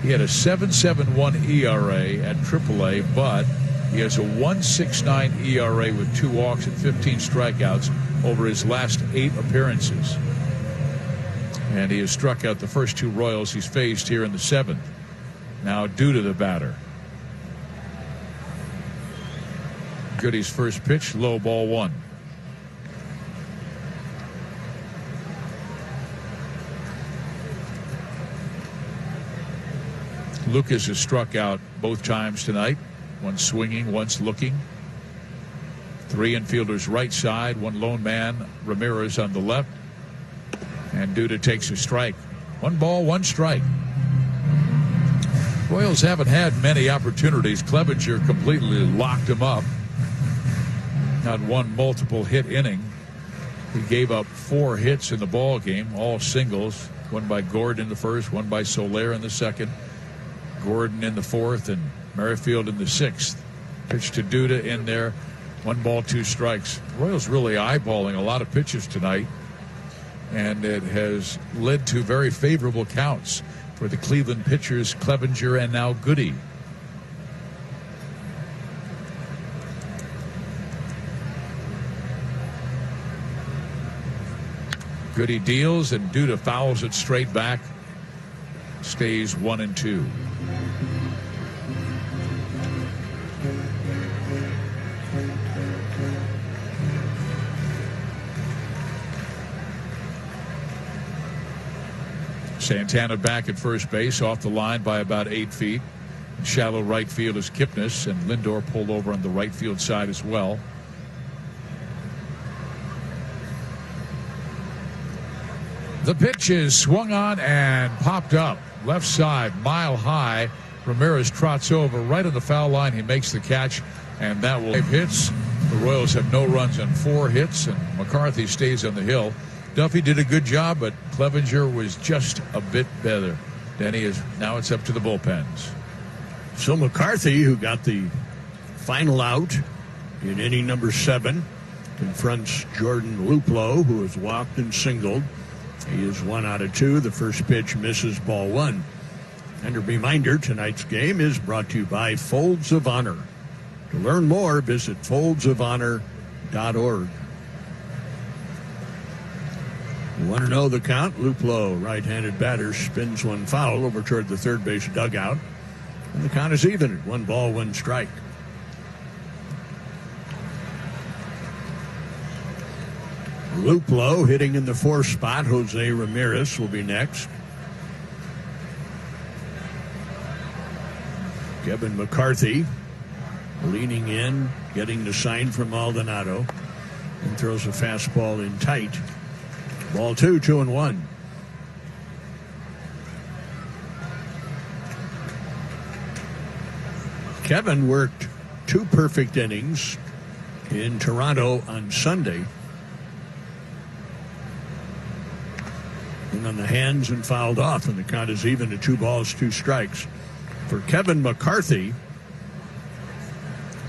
He had a 7.71 ERA at AAA, but he has a 1.69 ERA with 2 walks and 15 strikeouts over his last 8 appearances. And he has struck out the first 2 Royals he's faced here in the 7th. Now due to the batter. Goody's first pitch, low, ball 1. Lucas has struck out both times tonight. One swinging, once looking. 3 infielders right side, 1 lone man, Ramirez on the left. And Duda takes a strike. 1 ball, 1 strike. Royals haven't had many opportunities. Clevenger completely locked him up. Not one multiple hit inning. He gave up 4 hits in the ball game, all singles. One by Gordon in the first, one by Soler in the second. Gordon in the fourth, and Merrifield in the 6th. Pitch to Duda in there. 1 ball, 2 strikes. Royals really eyeballing a lot of pitches tonight, and it has led to very favorable counts for the Cleveland pitchers, Clevenger and now Goody. Goody deals, and Duda fouls it straight back. Stays 1-2. Santana back at first base, off the line by about 8 feet. Shallow right field is Kipnis, and Lindor pulled over on the right field side as well. The pitch is swung on and popped up. Left side, mile high. Ramirez trots over right on the foul line. He makes the catch, and that will hits The Royals have no runs and 4 hits, and McCarthy stays on the hill. Duffy did a good job, but Clevenger was just a bit better. Denny now it's up to the bullpens. So McCarthy, who got the final out in inning number 7, confronts Jordan Luplow, who has walked and singled. He is 1 out of 2. The first pitch misses, ball 1. And a reminder, tonight's game is brought to you by Folds of Honor. To learn more, visit foldsofhonor.org. 1-0 the count. Luplow, right-handed batter, spins one foul over toward the third base dugout. And the count is even at 1 ball, 1 strike. Luplow hitting in the 4th spot. Jose Ramirez will be next. Kevin McCarthy leaning in, getting the sign from Maldonado, and throws a fastball in tight. Ball 2, 2-1. Kevin worked 2 perfect innings in Toronto on Sunday. And on the hands and fouled off, and the count is even at 2 balls, 2 strikes. For Kevin McCarthy,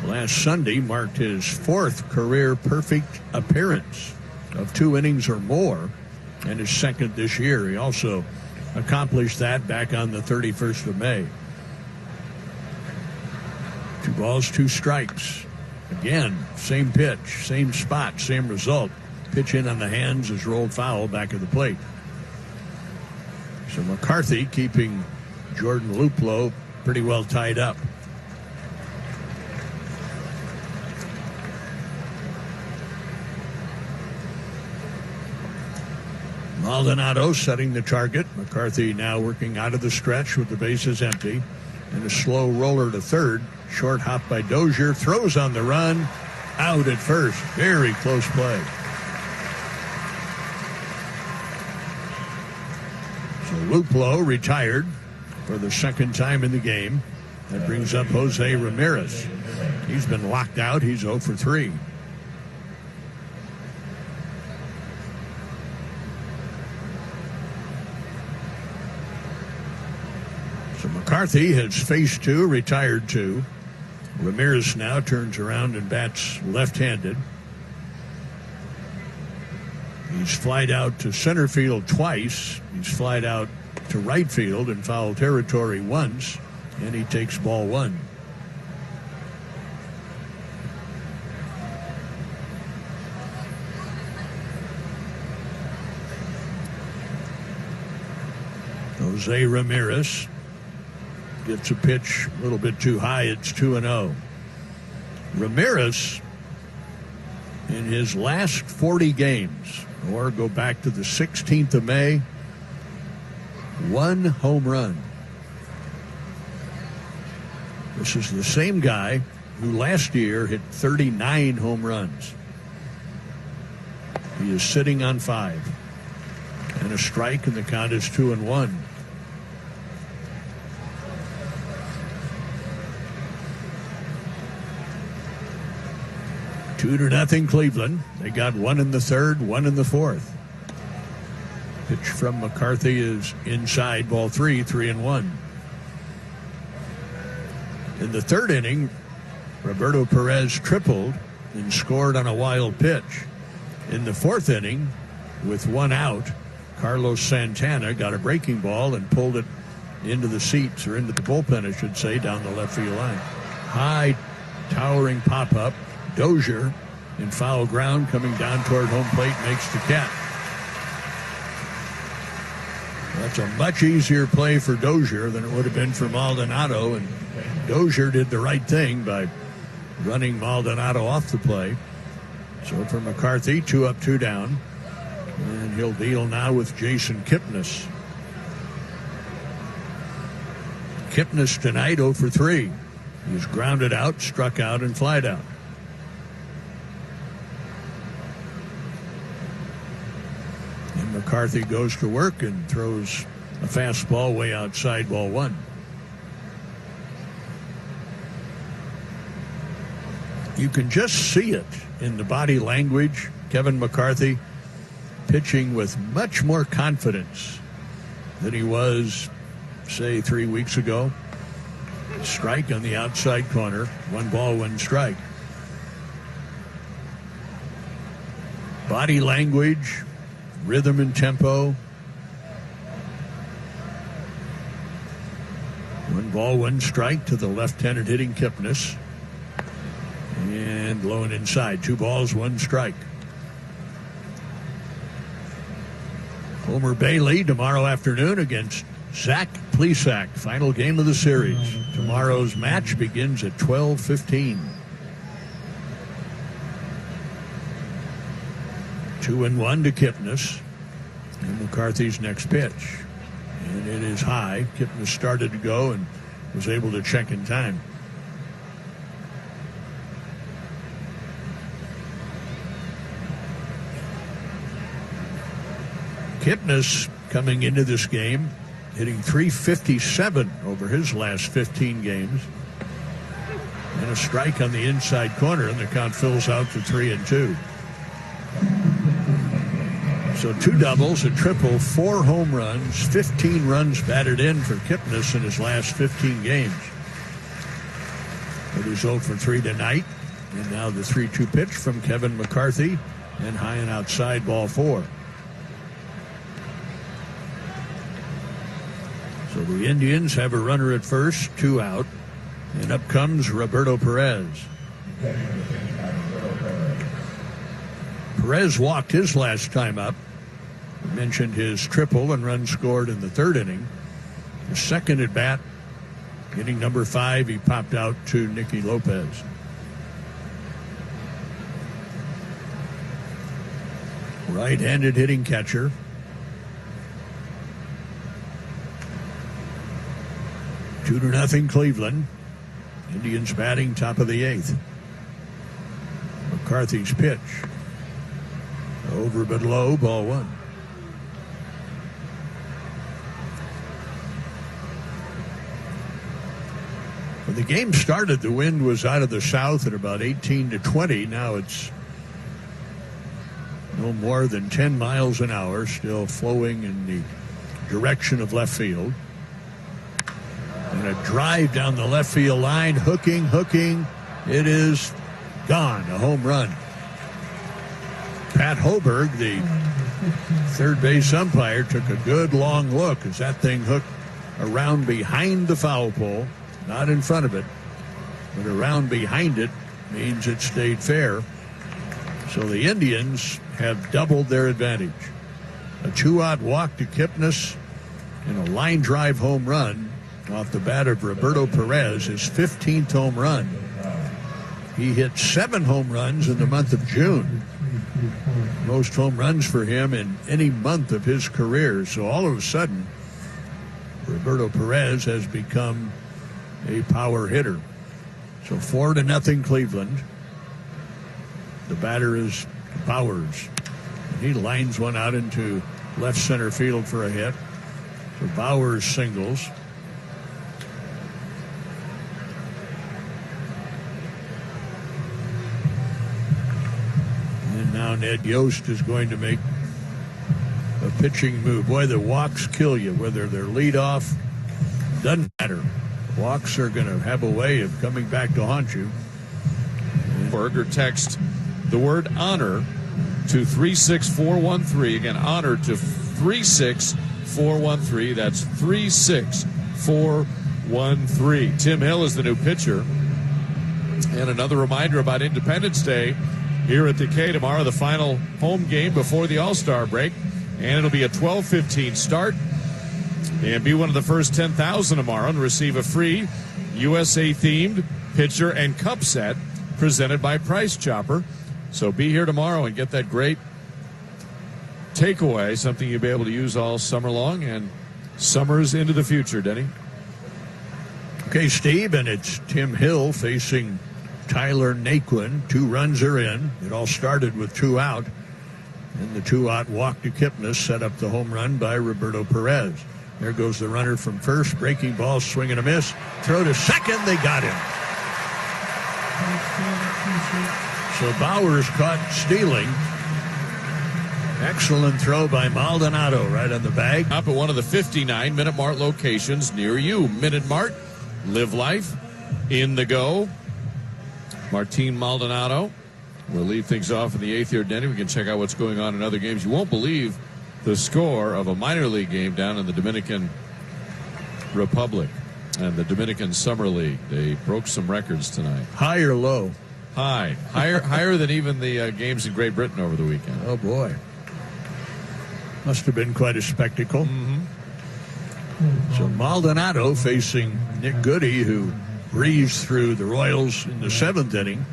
last Sunday marked his 4th career perfect appearance of 2 innings or more, and his 2nd this year. He also accomplished that back on the 31st of May. 2 balls, 2 strikes. Again, same pitch, same spot, same result. Pitch in on the hands is rolled foul back of the plate. So McCarthy keeping Jordan Luplow pretty well tied up. Maldonado setting the target. McCarthy now working out of the stretch with the bases empty. And a slow roller to third. Short hop by Dozier. Throws on the run. Out at first. Very close play. So Luplow retired for the 2nd time in the game. That brings up Jose Ramirez. He's been locked out. He's 0 for 3. So McCarthy has faced 2, retired 2. Ramirez now turns around and bats left-handed. He's flied out to center field twice. He's flied out to right field in foul territory once, and he takes ball 1. Jose Ramirez gets a pitch a little bit too high. It's 2-0. Ramirez, in his last 40 games, or go back to the 16th of May, 1 home run. This is the same guy who last year hit 39 home runs. He is sitting on 5. And a strike, and the count is 2-1. Two to nothing Cleveland. They got 1 in the 3rd, 1 in the 4th. Pitch from McCarthy is inside, ball 3, 3-1. In the 3rd inning, Roberto Perez tripled and scored on a wild pitch. In the 4th inning, with 1 out, Carlos Santana got a breaking ball and pulled it into the seats, or into the bullpen, I should say, down the left field line. High, towering pop-up. Dozier in foul ground, coming down toward home plate, makes the catch. That's a much easier play for Dozier than it would have been for Maldonado, and Dozier did the right thing by running Maldonado off the play. So for McCarthy, 2 up, 2 down, and he'll deal now with Jason Kipnis. Kipnis tonight 0 for 3. He's grounded out, struck out, and flied out. And McCarthy goes to work and throws a fastball way outside, ball 1. You can just see it in the body language. Kevin McCarthy pitching with much more confidence than he was, say, 3 weeks ago. Strike on the outside corner. 1 ball, 1 strike. Body language, rhythm and tempo. 1 ball, 1 strike to the left-handed hitting Kipnis. And low and inside. 2 balls, 1 strike. Homer Bailey tomorrow afternoon against Zach Plesac. Final game of the series. Tomorrow's match begins at 12:15. 2-1 to Kipnis. And McCarthy's next pitch. And it is high. Kipnis started to go and was able to check in time. Kipnis coming into this game hitting .357 over his last 15 games. And a strike on the inside corner, and the count fills out to 3-2. So 2 doubles, a triple, 4 home runs, 15 runs batted in for Kipnis in his last 15 games. But he's 0 for 3 tonight. And now the 3-2 pitch from Kevin McCarthy, and high and outside, ball 4. So the Indians have a runner at first, 2 out. And up comes Roberto Perez. Perez walked his last time up. I mentioned his triple and run scored in the 3rd inning. The second at bat, inning number 5, he popped out to Nicky Lopez. Right-handed hitting catcher. 2-0 Cleveland. Indians batting top of the 8th. McCarthy's pitch. Over but low, ball 1. When the game started, the wind was out of the south at about 18 to 20. Now it's no more than 10 miles an hour, still flowing in the direction of left field. And a drive down the left field line, hooking. It is gone, a home run. Pat Hoberg, the third base umpire, took a good long look as that thing hooked around behind the foul pole, not in front of it, but around behind it, means it stayed fair. So the Indians have doubled their advantage. A 2-out walk to Kipnis and a line drive home run off the bat of Roberto Perez, his 15th home run. He hit 7 home runs in the month of June. Most home runs for him in any month of his career. So all of a sudden, Roberto Perez has become a power hitter. So 4-0 Cleveland. The batter is Bowers. He lines one out into left center field for a hit. So Bowers singles. And now Ned Yost is going to make a pitching move. Boy, the walks kill you, whether they're leadoff, doesn't matter. Walks are going to have a way of coming back to haunt you. Or text the word honor to 36413. Again, honor to 36413. That's 36413. Tim Hill is the new pitcher. And another reminder about Independence Day here at the K tomorrow, the final home game before the All-Star break. And it'll be a 12:15 start. And be one of the first 10,000 tomorrow and receive a free USA-themed pitcher and cup set presented by Price Chopper. So be here tomorrow and get that great takeaway, something you'll be able to use all summer long and summers into the future, Denny. Okay, Steve, and it's Tim Hill facing Tyler Naquin. 2 runs are in. It all started with 2 out. And the 2-out walk to Kipnis set up the home run by Roberto Perez. There goes the runner from first. Breaking ball, swing and a miss. Throw to second. They got him. So Bowers caught stealing. Excellent throw by Maldonado right on the bag. Up at one of the 59 Minute Mart locations near you. Minute Mart, live life, in the go. Martin Maldonado will lead things off in the 8th here. Denny, we can check out what's going on in other games. You won't believe the score of a minor league game down in the Dominican Republic and the Dominican Summer League. They broke some records tonight. High or low? Higher than even the games in Great Britain over the weekend. Oh, boy. Must have been quite a spectacle. Mm-hmm. So Maldonado facing Nick Goody, who breezed through the Royals in the 7th inning.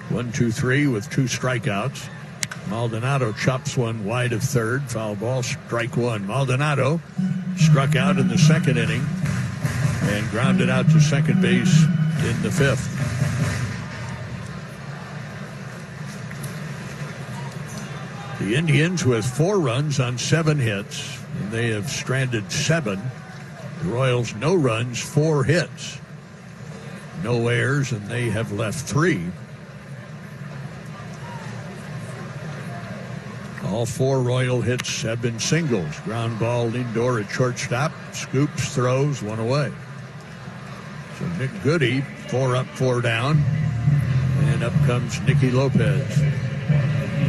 1-2-3 with 2 strikeouts. Maldonado chops one wide of third. Foul ball, strike one. Maldonado struck out in the 2nd inning and grounded out to second base in the 5th. The Indians with 4 runs on 7 hits, and they have stranded 7. The Royals, no runs, 4 hits. No errors, and they have left 3. All 4 Royal hits have been singles. Ground ball indoor at shortstop. Scoops, throws, 1 away. So Nick Goody, 4 up, 4 down. And up comes Nicky Lopez.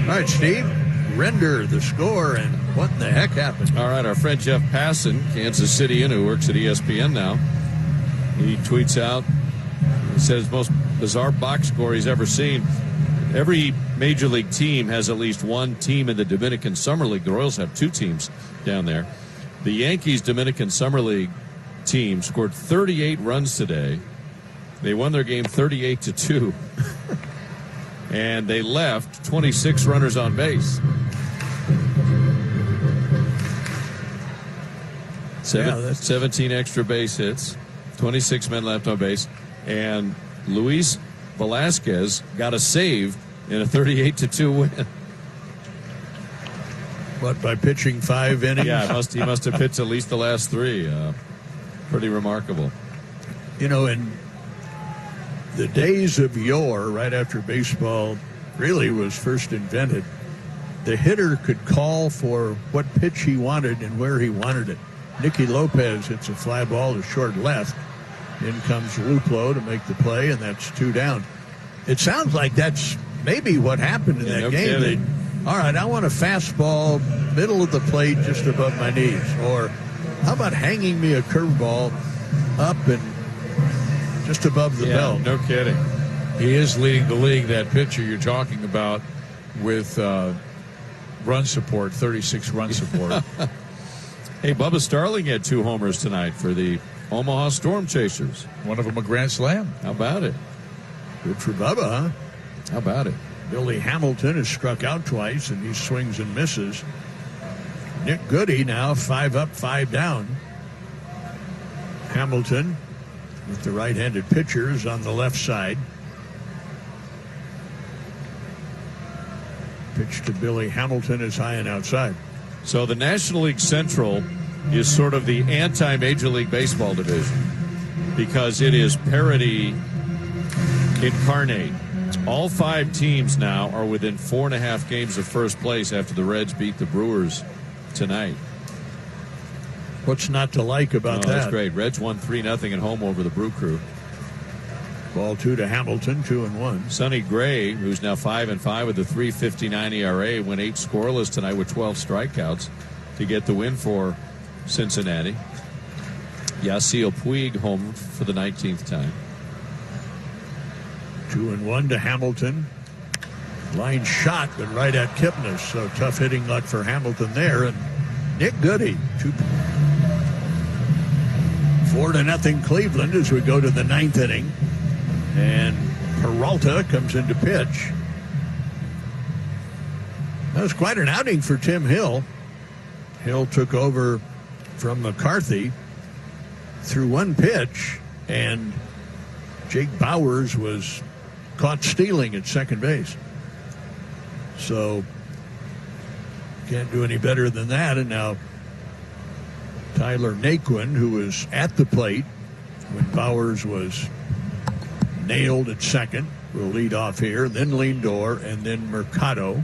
All right, Steve, render the score and what in the heck happened? All right, our friend Jeff Passan, Kansas Cityan, who works at ESPN now, he tweets out, he says, most bizarre box score he's ever seen. Every major league team has at least one team in the Dominican Summer League. The Royals have 2 teams down there. The Yankees Dominican Summer League team scored 38 runs today. They won their game 38-2. And they left 26 runners on base. 17 extra base hits, 26 men left on base, and Luis Velasquez got a save in a 38-2 win. What, by pitching 5 innings? Yeah, he must have pitched at least the last 3. Pretty remarkable. You know, in the days of yore, right after baseball really was first invented, the hitter could call for what pitch he wanted and where he wanted it. Nicky Lopez hits a fly ball to short left. In comes Luplo to make the play, and that's 2 down. It sounds like that's maybe what happened in that game. All right, I want a fastball middle of the plate just above my knees. Or how about hanging me a curveball up and just above the belt? No kidding. He is leading the league, that pitcher you're talking about, with run support, 36 run support. Hey, Bubba Starling had 2 homers tonight for the Omaha Storm Chasers. One of them a grand slam. How about it? Good for Bubba, huh? How about it? Billy Hamilton has struck out twice, and he swings and misses. Nick Goody now 5 up, 5 down. Hamilton with the right-handed pitchers on the left side. Pitch to Billy Hamilton is high and outside. So the National League Central is sort of the anti-Major League Baseball division because it is parity incarnate. All 5 teams now are within 4.5 games of first place after the Reds beat the Brewers tonight. What's not to like about that? That's great. Reds won 3-0 at home over the Brew Crew. Ball 2 to Hamilton, 2-1. Sonny Gray, who's now 5-5 with a 3.59 ERA, went 8 scoreless tonight with 12 strikeouts to get the win for Cincinnati. Yasiel Puig home for the 19th time. 2-1 to Hamilton. Line shot, but right at Kipnis. So tough hitting luck for Hamilton there. And Nick Goody, 4-0 Cleveland as we go to the 9th inning. And Peralta comes into pitch. That was quite an outing for Tim Hill. Hill took over from McCarthy, threw 1 pitch, and Jake Bowers was caught stealing at second base. So can't do any better than that. And now Tyler Naquin, who was at the plate when Bowers was Nailed at second will lead off here, then Lindor, and then Mercado.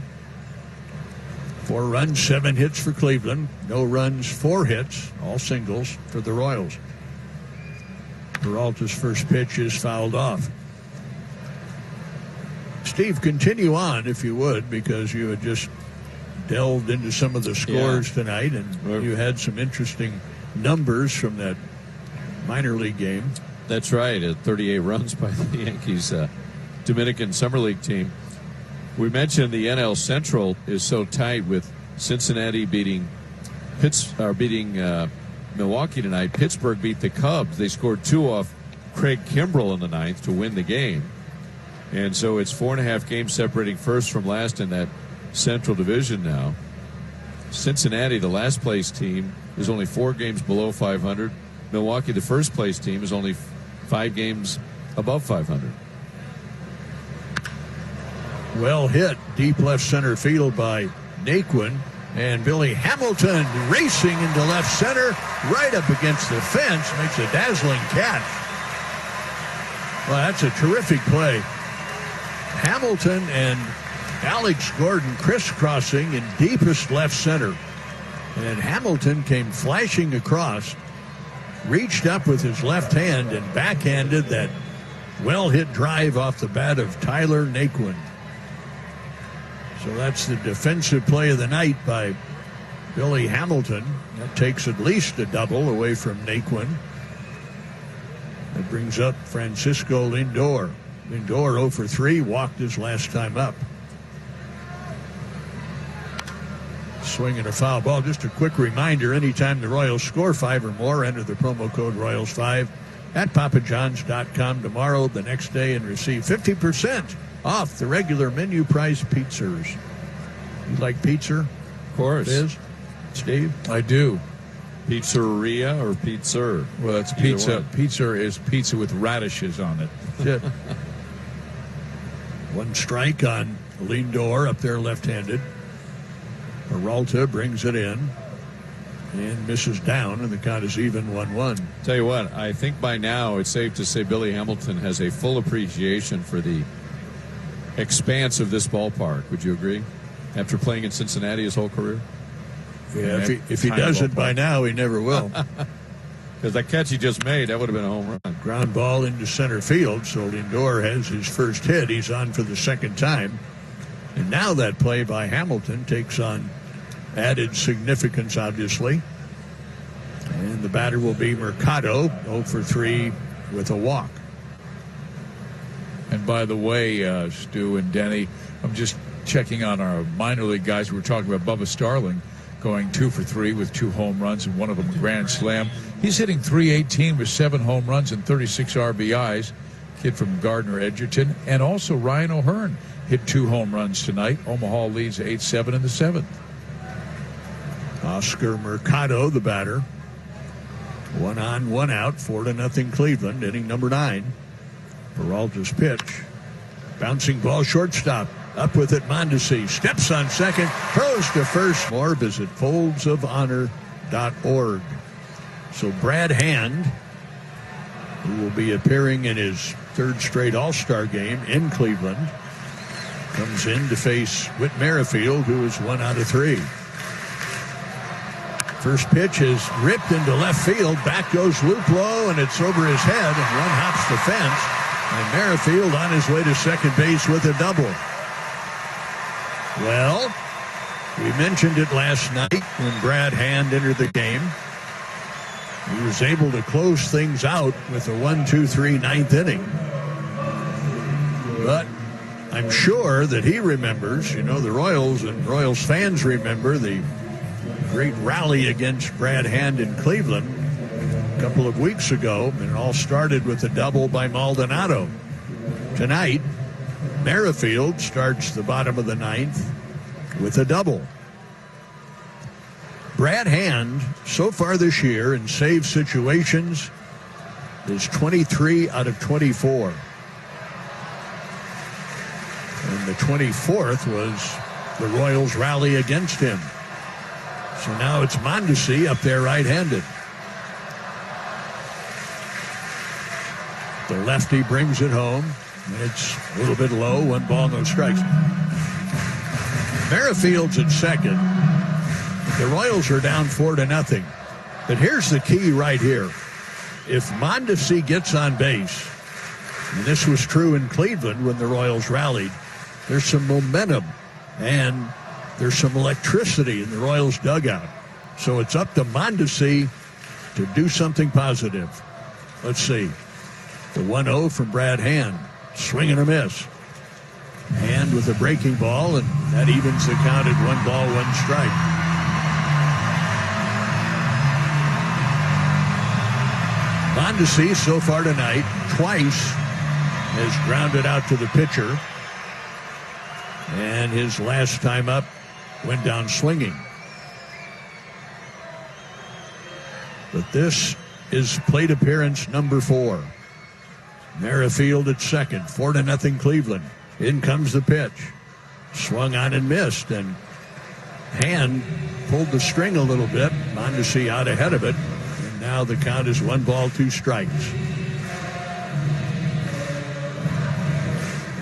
4 runs, 7 hits for Cleveland. No runs, 4 hits, all singles for the Royals. Peralta's first pitch is fouled off. Steve, continue on if you would, because you had just delved into some of the scores tonight, and you had some interesting numbers from that minor league game. That's right, 38 runs by the Yankees Dominican Summer League team. We mentioned the NL Central is so tight, with Cincinnati beating Milwaukee tonight. Pittsburgh beat the Cubs. They scored 2 off Craig Kimbrell in the 9th to win the game. And so it's 4.5 games separating first from last in that Central Division now. Cincinnati, the last place team, is only 4 games below 500. Milwaukee, the first place team, is only 5 games above 500. Well hit deep left center field by Naquin, and Billy Hamilton racing into left center, right up against the fence, makes a dazzling catch. Well, that's a terrific play. Hamilton and Alex Gordon crisscrossing in deepest left center, and Hamilton came flashing across, reached up with his left hand and backhanded that well-hit drive off the bat of Tyler Naquin. So that's the defensive play of the night by Billy Hamilton. That takes at least a double away from Naquin. That brings up Francisco Lindor. Lindor 0 for 3, walked his last time up. Swing and a foul ball. Just a quick reminder, anytime the Royals score 5 or more, enter the promo code Royals5 at papajohns.com tomorrow, the next day, and receive 50% off the regular menu price pizzas. You like pizza? Of course. Liz? Steve? I do. Pizzeria or pizza? Well, it's pizza. Pizza is pizza with radishes on it. That's it. 1 strike on Lindor up there left-handed. Peralta brings it in and misses down, and the count is even 1-1. Tell you what, I think by now it's safe to say Billy Hamilton has a full appreciation for the expanse of this ballpark. Would you agree? After playing in Cincinnati his whole career? Yeah, if he doesn't by now, he never will. Because that catch he just made, that would have been a home run. Ground ball into center field, so Lindor has his first hit. He's on for the second time. And now that play by Hamilton takes on added significance, obviously. And the batter will be Mercado, 0 for 3 with a walk. And by the way, Stu and Denny, I'm just checking on our minor league guys. We were talking about Bubba Starling going 2 for 3 with 2 home runs and one of them a grand slam. He's hitting .318 with 7 home runs and 36 RBIs. Kid from Gardner Edgerton. And also Ryan O'Hearn hit 2 home runs tonight. Omaha leads 8-7 in the 7th. Oscar Mercado, the batter. 1 on, 1 out, 4-0 Cleveland, inning number 9. Peralta's pitch. Bouncing ball, shortstop. Up with it, Mondesi. Steps on second, throws to first. More visit foldsofhonor.org. So Brad Hand, who will be appearing in his 3rd straight All-Star game in Cleveland, comes in to face Whit Merrifield, who is 1 out of 3. First pitch is ripped into left field. Back goes Luplow, and it's over his head. And one hops the fence. And Merrifield on his way to second base with a double. Well, we mentioned it last night when Brad Hand entered the game. He was able to close things out with a 1-2-3 9th inning. But I'm sure that he remembers, the Royals and Royals fans remember the great rally against Brad Hand in Cleveland a couple of weeks ago, and it all started with a double by Maldonado. Tonight, Merrifield starts the bottom of the 9th with a double. Brad Hand, so far this year in save situations, is 23 out of 24. And the 24th was the Royals' rally against him. So now it's Mondesi up there right-handed. The lefty brings it home. And it's a little bit low. 1 ball, no strikes. Merrifield's at second. The Royals are down 4-0. But here's the key right here. If Mondesi gets on base, and this was true in Cleveland when the Royals rallied, there's some momentum and there's some electricity in the Royals dugout. So it's up to Mondesi to do something positive. Let's see. The 1-0 from Brad Hand. Swing and a miss. Hand with a breaking ball, and that evens the count at 1 ball, 1 strike. Mondesi so far tonight twice has grounded out to the pitcher, and his last time up went down swinging. But this is plate appearance number 4. Merrifield at second, 4-0 Cleveland. In comes the pitch. Swung on and missed, and Hand pulled the string a little bit. Mondesi out ahead of it, and now the count is 1 ball, 2 strikes.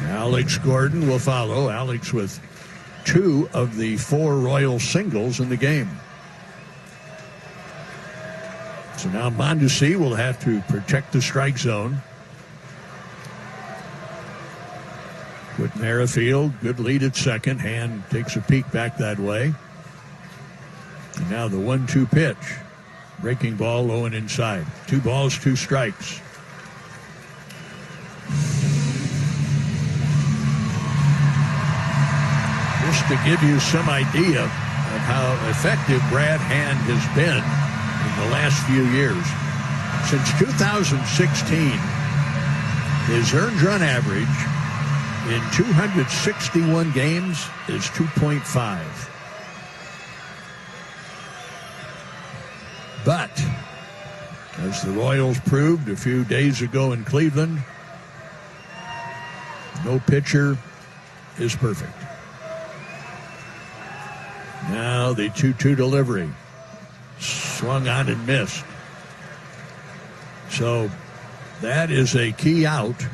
Alex Gordon will follow. Alex with 2 of the 4 Royal singles in the game. So now Mondesi will have to protect the strike zone. With Merrifield, good lead at second. Hand takes a peek back that way. And now the 1-2 pitch. Breaking ball low and inside. 2 balls, 2 strikes. Just to give you some idea of how effective Brad Hand has been in the last few years. Since 2016, his earned run average in 261 games is 2.5. But, as the Royals proved a few days ago in Cleveland, no pitcher is perfect. Now the 2-2 delivery. Swung on and missed. So that is a key out.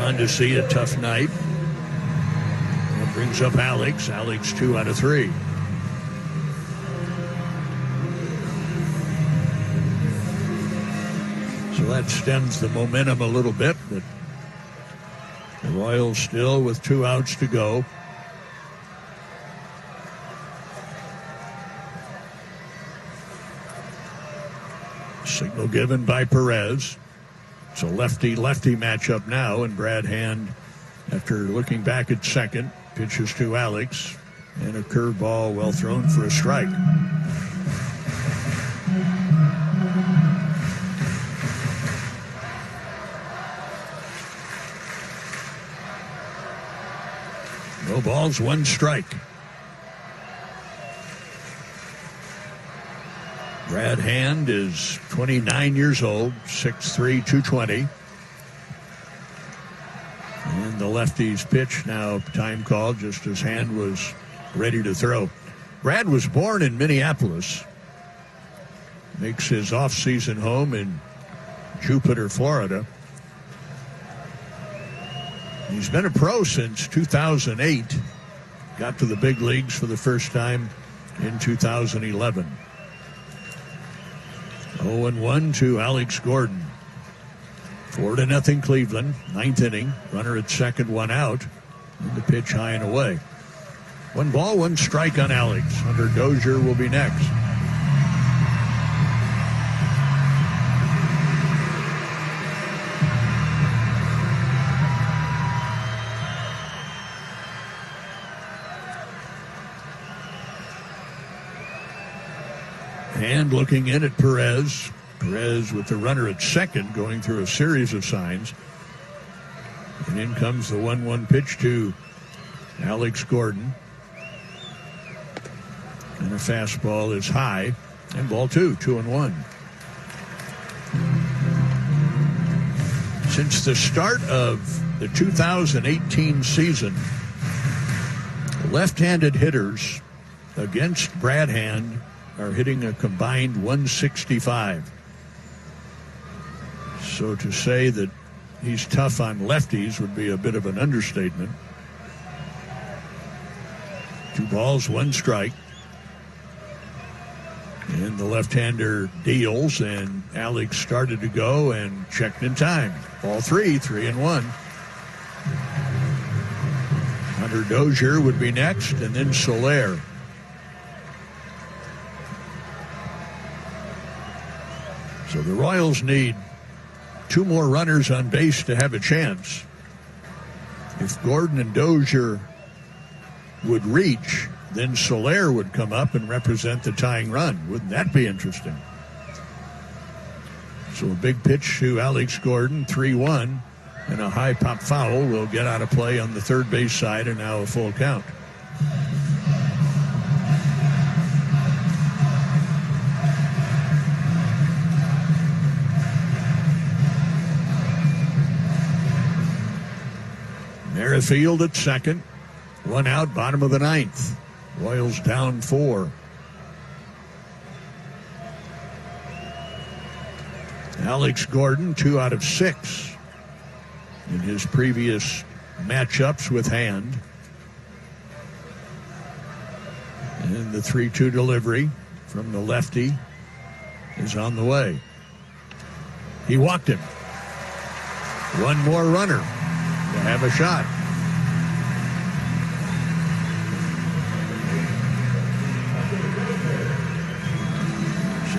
On to see a tough night. That brings up Alex. Alex 2 out of 3. So that stems the momentum a little bit, but the Royals still with 2 outs to go. Signal given by Perez. It's a lefty-lefty matchup now, and Brad Hand, after looking back at second, pitches to Alex, and a curveball well thrown for a strike. No balls, 1 strike. Brad Hand is 29 years old, 6'3", 220. And the lefty's pitch now, time called, just as Hand was ready to throw. Brad was born in Minneapolis. Makes his off-season home in Jupiter, Florida. He's been a pro since 2008. Got to the big leagues for the first time in 2011. 0-1 to Alex Gordon. 4-0 Cleveland. 9th inning. Runner at second, 1 out. And the pitch high and away. 1 ball, 1 strike on Alex. Hunter Dozier will be next. And looking in at Perez. Perez with the runner at second, going through a series of signs. And in comes the 1-1 pitch to Alex Gordon. And a fastball is high. And ball 2, 2-1. Since the start of the 2018 season, left-handed hitters against Brad Hand are hitting a combined 165. So to say that he's tough on lefties would be a bit of an understatement. 2 balls, 1 strike. And the left-hander deals, and Alex started to go and checked in time. Ball 3, 3-1. Hunter Dozier would be next, and then Soler. So the Royals need 2 more runners on base to have a chance. If Gordon and Dozier would reach, then Soler would come up and represent the tying run. Wouldn't that be interesting? So a big pitch to Alex Gordon, 3-1, and a high pop foul will get out of play on the third base side, and now a full count. Merrifield at second. 1 out, bottom of the 9th. Royals down 4. Alex Gordon, 2 out of 6 in his previous matchups with Hand. And the 3-2 delivery from the lefty is on the way. He walked him. 1 more runner to have a shot.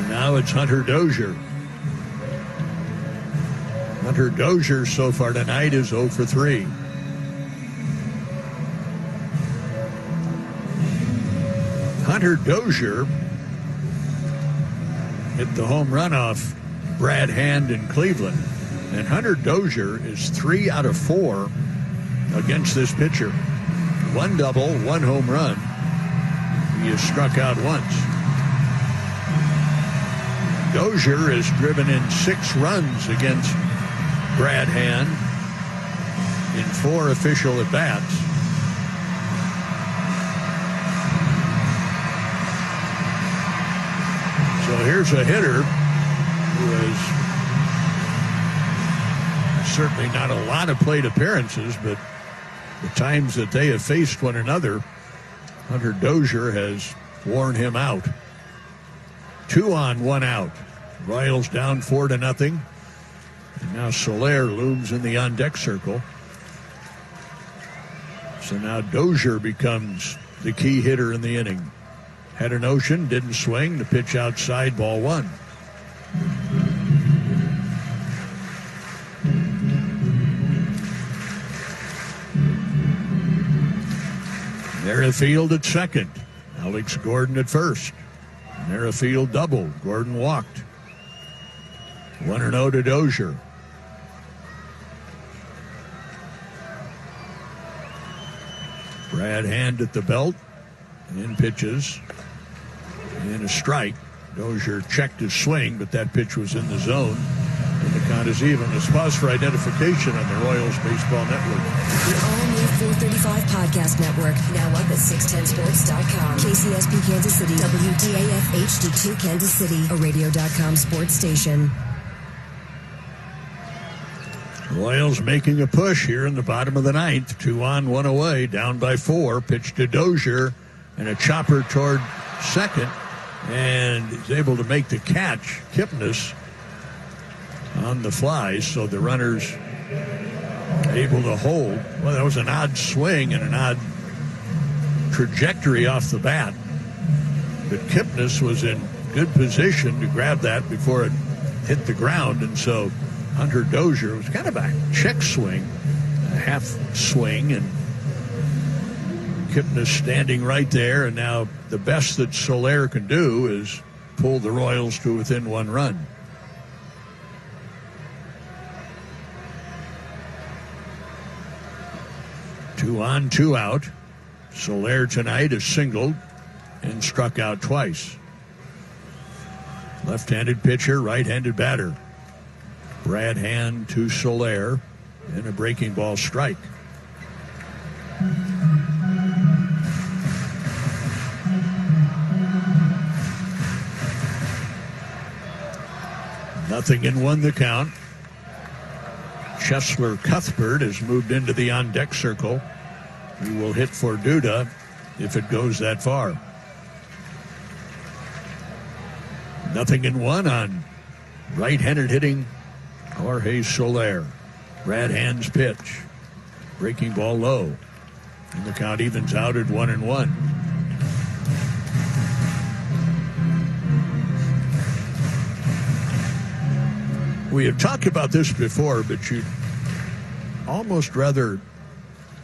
Now it's Hunter Dozier. Hunter Dozier so far tonight is 0 for 3. Hunter Dozier hit the home run off Brad Hand in Cleveland. And Hunter Dozier is 3 out of 4 against this pitcher. 1 double, 1 home run. He has struck out once. Dozier has driven in 6 runs against Brad Hand in 4 official at-bats. So here's a hitter who has certainly not a lot of plate appearances, but the times that they have faced one another, Hunter Dozier has worn him out. 2 on, 1 out. Royals down 4-0. And now Soler looms in the on-deck circle. So now Dozier becomes the key hitter in the inning. Had a notion, didn't swing. The pitch outside, ball 1. Merrifield at second. Alex Gordon at first. Merrifield doubled. Gordon walked. 1-0 to Dozier. Brad Hand at the belt. And pitches. And a strike. Dozier checked his swing, but that pitch was in the zone. And the count is even. Let's pause for identification on the Royals Baseball Network. The all-new 435 Podcast Network, now up at 610sports.com. KCSP Kansas City, WDAF HD2 Kansas City, a radio.com sports station. Royals making a push here in the bottom of the 9th. 2 on, 1 away, down by 4. Pitch to Dozier, and a chopper toward second. And he's able to make the catch. Kipnis on the fly, so the runner's able to hold. Well, that was an odd swing and an odd trajectory off the bat. But Kipnis was in good position to grab that before it hit the ground, and so Hunter Dozier was kind of a check swing, a half swing, and Kipnis standing right there, and now the best that Soler can do is pull the Royals to within 1 run. Two on, 2 out. Soler tonight has singled and struck out twice. Left-handed pitcher, right-handed batter. Brad Hand to Soler, and a breaking ball strike. Nothing in 1 the count. Chesler Cuthbert has moved into the on-deck circle. He will hit for Duda if it goes that far. 0-1 on right-handed hitting Jorge Soler. Brad Hand's pitch. Breaking ball low. And the count evens out at 1-1. We have talked about this before, but you'd almost rather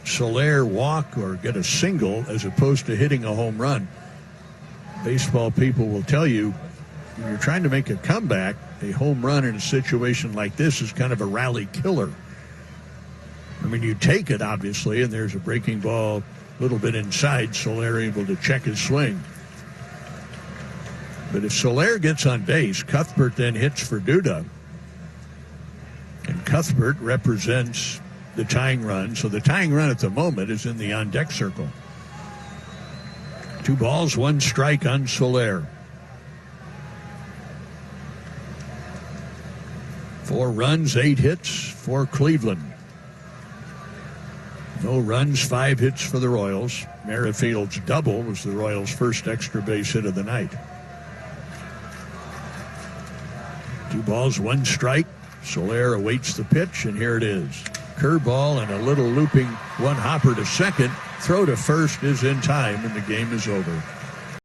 Soler walk or get a single as opposed to hitting a home run. Baseball people will tell you, when you're trying to make a comeback, a home run in a situation like this is kind of a rally killer. I mean, you take it, obviously, and there's a breaking ball a little bit inside. Soler able to check his swing. But if Soler gets on base, Cuthbert then hits for Duda. And Cuthbert represents the tying run. So the tying run at the moment is in the on-deck circle. 2 balls, 1 strike on Soler. 4 runs, 8 hits for Cleveland. No runs, 5 hits for the Royals. Merrifield's double was the Royals' first extra base hit of the night. 2 balls, 1 strike. Soler awaits the pitch, and here it is. Curveball and a little looping one hopper to second. Throw to first is in time, and the game is over.